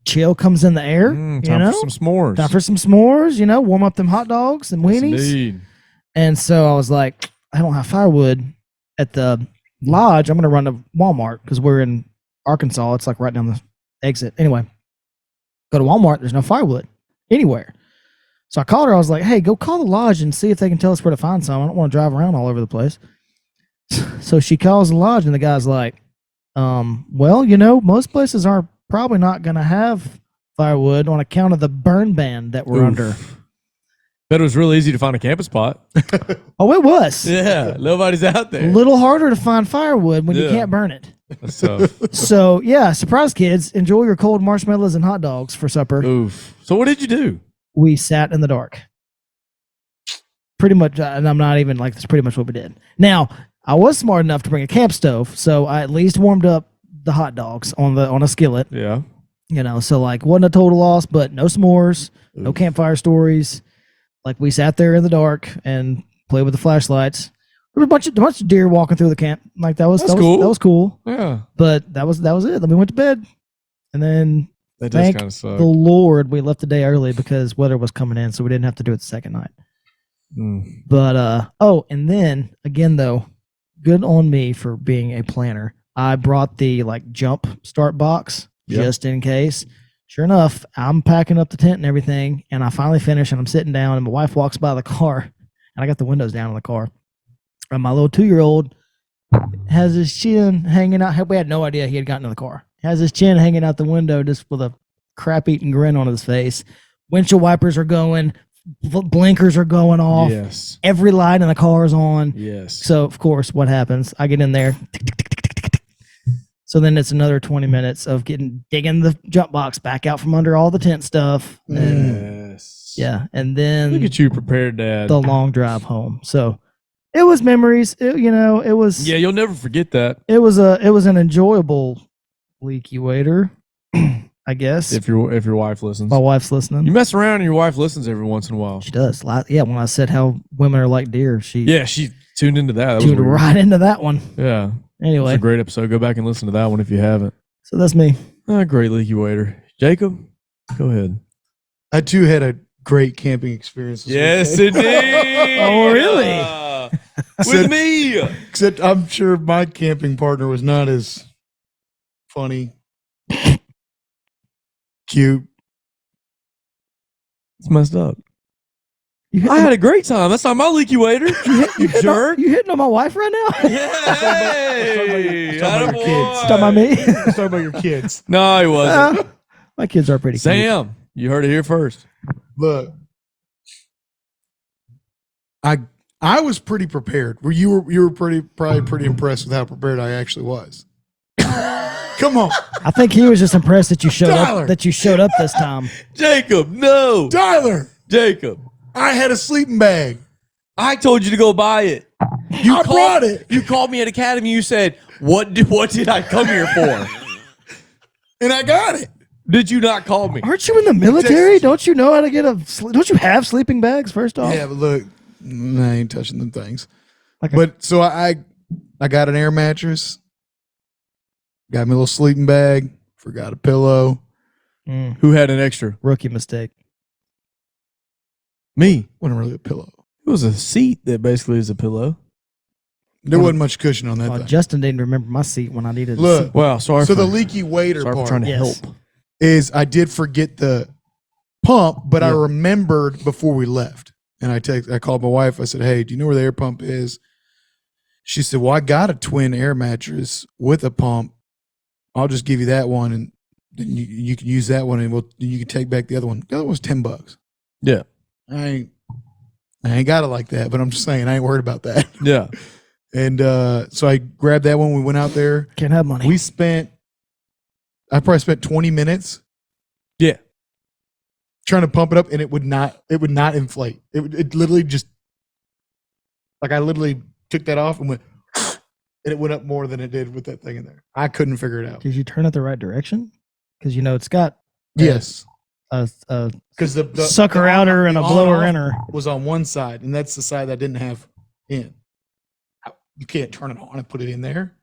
chill comes in the air. Time for some s'mores. Time for some s'mores, warm up them hot dogs and weenies. Yes, indeed. And so I was like, I don't have firewood at the lodge. I'm going to run to Walmart because we're in Arkansas. It's like right down the exit. Anyway, go to Walmart. There's no firewood anywhere. So I called her. I was like, hey, go call the lodge and see if they can tell us where to find some. I don't want to drive around all over the place. So she calls the lodge, and the guy's like, well, most places are probably not going to have firewood on account of the burn ban that we're under. Bet it was real easy to find a camping spot. Oh, it was. Yeah, nobody's out there. A little harder to find firewood when you can't burn it. That's tough. So, yeah, surprise, kids. Enjoy your cold marshmallows and hot dogs for supper. Oof. So what did you do? We sat in the dark. Pretty much, and I'm not even like, that's pretty much what we did. Now, I was smart enough to bring a camp stove, so I at least warmed up the hot dogs on a skillet. Yeah. So like, wasn't a total loss, but no s'mores, no campfire stories. Like, we sat there in the dark and played with the flashlights. There were a bunch of deer walking through the camp. Like, that was cool. That was cool. Yeah. But that was it. Then we went to bed, and then that does kind of suck. The Lord, we left the day early because weather was coming in, so we didn't have to do it the second night. But and then again though, good on me for being a planner. I brought the like jump start box just in case. Sure enough, I'm packing up the tent and everything, and I finally finish, and I'm sitting down, and my wife walks by the car, and I got the windows down in the car, and my little 2-year-old has his chin hanging out. We had no idea he had gotten in the car. Has his chin hanging out the window just with a crap-eating grin on his face. Windshield wipers are going. Blinkers are going off. Yes. Every light in the car is on. Yes. So, of course, what happens? I get in there. So then it's another 20 minutes of digging the jump box back out from under all the tent stuff. Yes. Yeah. And then look at you prepared, Dad. The long drive home. So it was memories. It was. Yeah, you'll never forget that. It was an enjoyable Leaky Waiter, I guess. If your wife listens. My wife's listening. You mess around and your wife listens every once in a while. She does. Yeah, when I said how women are like deer, she tuned into that. Tuned right into that one. Yeah. Anyway. It's a great episode. Go back and listen to that one if you haven't. So that's me. Great Leaky Waiter. Jacob, go ahead. I too had a great camping experience. Yes, indeed. Oh, really? With me. Except I'm sure my camping partner was not as funny, cute. It's messed up. I had a great time. That's not my Leaky Waiter. You jerk. You hitting on my wife right now? Hey, talking about me? Talking about your kids. No, he wasn't. My kids are pretty cute. Sam, you heard it here first. Look, I was pretty prepared. You were probably pretty impressed with how prepared I actually was. Come on. I think he was just impressed that you showed up. That you showed up this time. Jacob, no. Tyler. Jacob. I had a sleeping bag. I told you to go buy it. I brought it. You called me at Academy. You said, "What did I come here for?" And I got it. Did you not call me? Aren't you in the military? Don't you know how to get don't you have sleeping bags first off? Yeah, but look, I ain't touching them things. But so I got an air mattress, got me a little sleeping bag, forgot a pillow. Who had an extra? Rookie mistake. Me. Wasn't really a pillow. It was a seat that basically is a pillow. There wasn't much cushion on that thing. Justin didn't remember my seat when I needed a seat. Wow, sorry. So the leaky waiter part trying to help is I did forget the pump, but I remembered before we left. And I called my wife. I said, hey, do you know where the air pump is? She said, well, I got a twin air mattress with a pump. I'll just give you that one, and then you can use that one, and you can take back the other one. The other one was $10. Yeah. I ain't got it like that, but I'm just saying I ain't worried about that. Yeah. And so I grabbed that one. We went out there. Can't have money. I probably spent 20 minutes. Yeah. Trying to pump it up, and it would not inflate. It literally just, like, I literally took that off and went, and it went up more than it did with that thing in there. I couldn't figure it out. Did you turn it the right direction? Because it's got yes, because the sucker outer and a blower inner was on one side, and that's the side that I didn't have in. You can't turn it on and put it in there.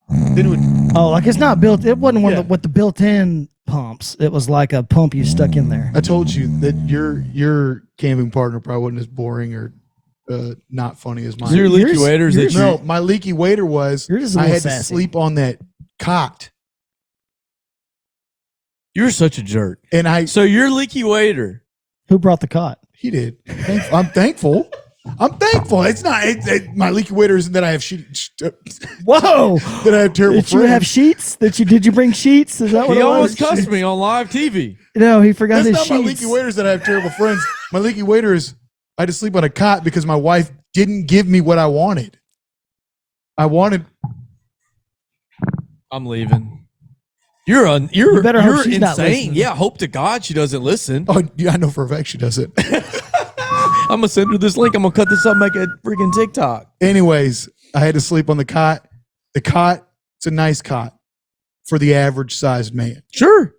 Then it would. Like it's not built. It wasn't one with the built-in pumps. It was like a pump you stuck in there. I told you that your camping partner probably wasn't as boring or not funny as mine. Your leaky waders. No, my leaky wader was. I had to sleep on that cot. You're such a jerk. And so your leaky wader. Who brought the cot? He did. I'm thankful. I'm thankful. It's not my leaky wader isn't that I have sheets. Whoa! That I have terrible friends. Did you have sheets? Did you bring sheets? Is that what he it was? almost cussed me on live TV? No, he forgot his sheets. That's not my leaky waders that I have terrible friends. My leaky wader is I had to sleep on a cot because my wife didn't give me what I wanted. I'm leaving. You're insane. Yeah, hope to God she doesn't listen. Oh, yeah, I know for a fact she doesn't. I'm gonna send her this link. I'm gonna cut this up, and make a freaking TikTok. Anyways, I had to sleep on the cot. The cot, it's a nice cot for the average sized man. Sure.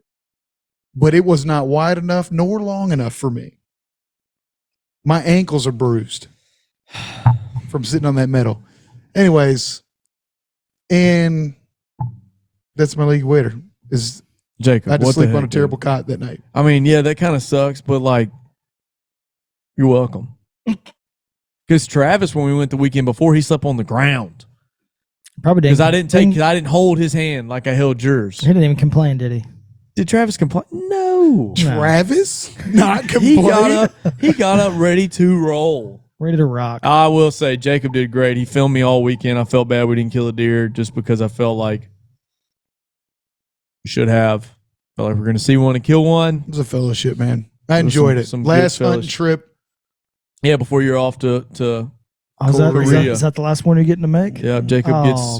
But it was not wide enough nor long enough for me. My ankles are bruised from sitting on that metal. Anyways, and that's my leaky wader. Is Jacob, I had to sleep on a terrible cot that night. I mean, yeah, that kind of sucks, but like, you're welcome. Because Travis, when we went the weekend before, he slept on the ground. Probably didn't. Because I didn't hold his hand like I held yours. He didn't even complain, did he? Did Travis complain? No. Travis? Not complain. He got up ready to roll. Ready to rock. I will say Jacob did great. He filmed me all weekend. I felt bad we didn't kill a deer just because I felt like we should have. Felt like we're going to see one and kill one. It was a fellowship, man. I enjoyed it. Last hunting trip. Yeah, before you're off to Korea. Is that the last one you're getting to make? Yeah, Jacob gets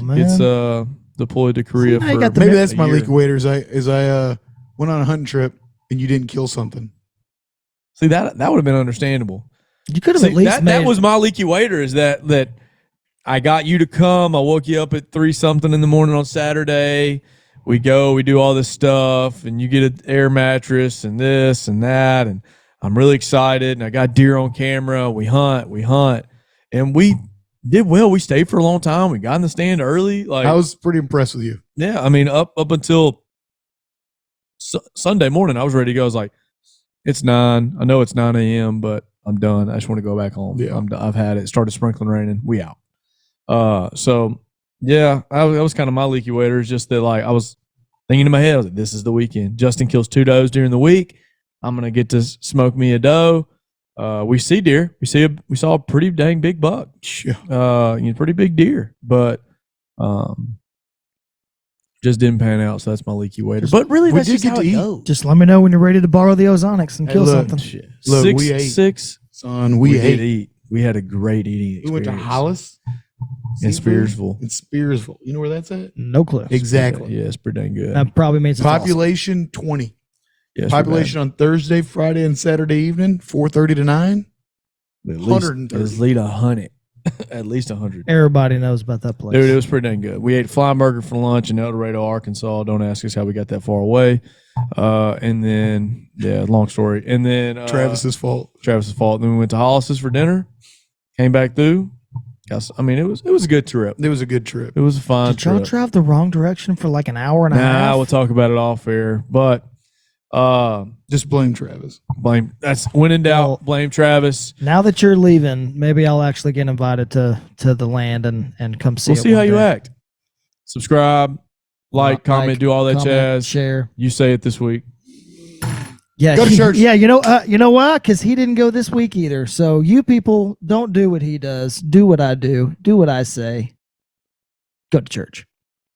deployed to Korea. Maybe that's my leaky wader. I went on a hunting trip and you didn't kill something. See, that would have been understandable. You could have at least that was my leaky wader. Is that I got you to come. I woke you up at 3-something in the morning on Saturday. We do all this stuff, and you get an air mattress and this and that, and I'm really excited, and I got deer on camera. We hunt, and we did well. We stayed for a long time. We got in the stand early. Like, I was pretty impressed with you. Yeah, I mean, up until Sunday morning, I was ready to go. I was like, it's 9. I know it's 9 a.m., but I'm done. I just want to go back home. Yeah. I've had it. It started sprinkling raining. We out. So yeah, that was kind of my leaky wader. Is just that, like, I was thinking in my head, I was like, this is the weekend. Justin kills 2 does during the week. I'm gonna get to smoke me a doe. We see deer. We saw a pretty dang big buck. Pretty big deer, but just didn't pan out. So that's my leaky wader. But really, that's just how it goes. Just let me know when you're ready to borrow the Ozonics and kill something. Look, we ate. Son, we did eat. We had a great eating experience. We went to Hollis in Spearsville. You know where that's at? No clue. Exactly. Yeah, it's pretty dang good. That probably means population 20. Yes, population on Thursday, Friday, and Saturday evening, 4:30 to 9. At least 100. At least 100. Everybody knows about that place. Dude, it was pretty dang good. We ate fly burger for lunch in El Dorado, Arkansas. Don't ask us how we got that far away. And then, long story. And then Travis's fault. Travis's fault. Then we went to Hollis's for dinner. Came back through. I mean, it was a good trip. It was a good trip. It was a fun Did y'all trip. drive the wrong direction for like an hour and a half? Nah, we'll talk about it off air. But Just blame Travis. that's when in doubt, Well, blame Travis. Now that you're leaving, maybe I'll actually get invited to the land and come see We'll it. see how one you day. act. Subscribe, like, comment, do all that comment, jazz. share. You say it this week. Yeah, Go to church. Yeah, you know why? Because he didn't go this week either. So you people don't do what he does. Do what I do. Do what I say. Go to church.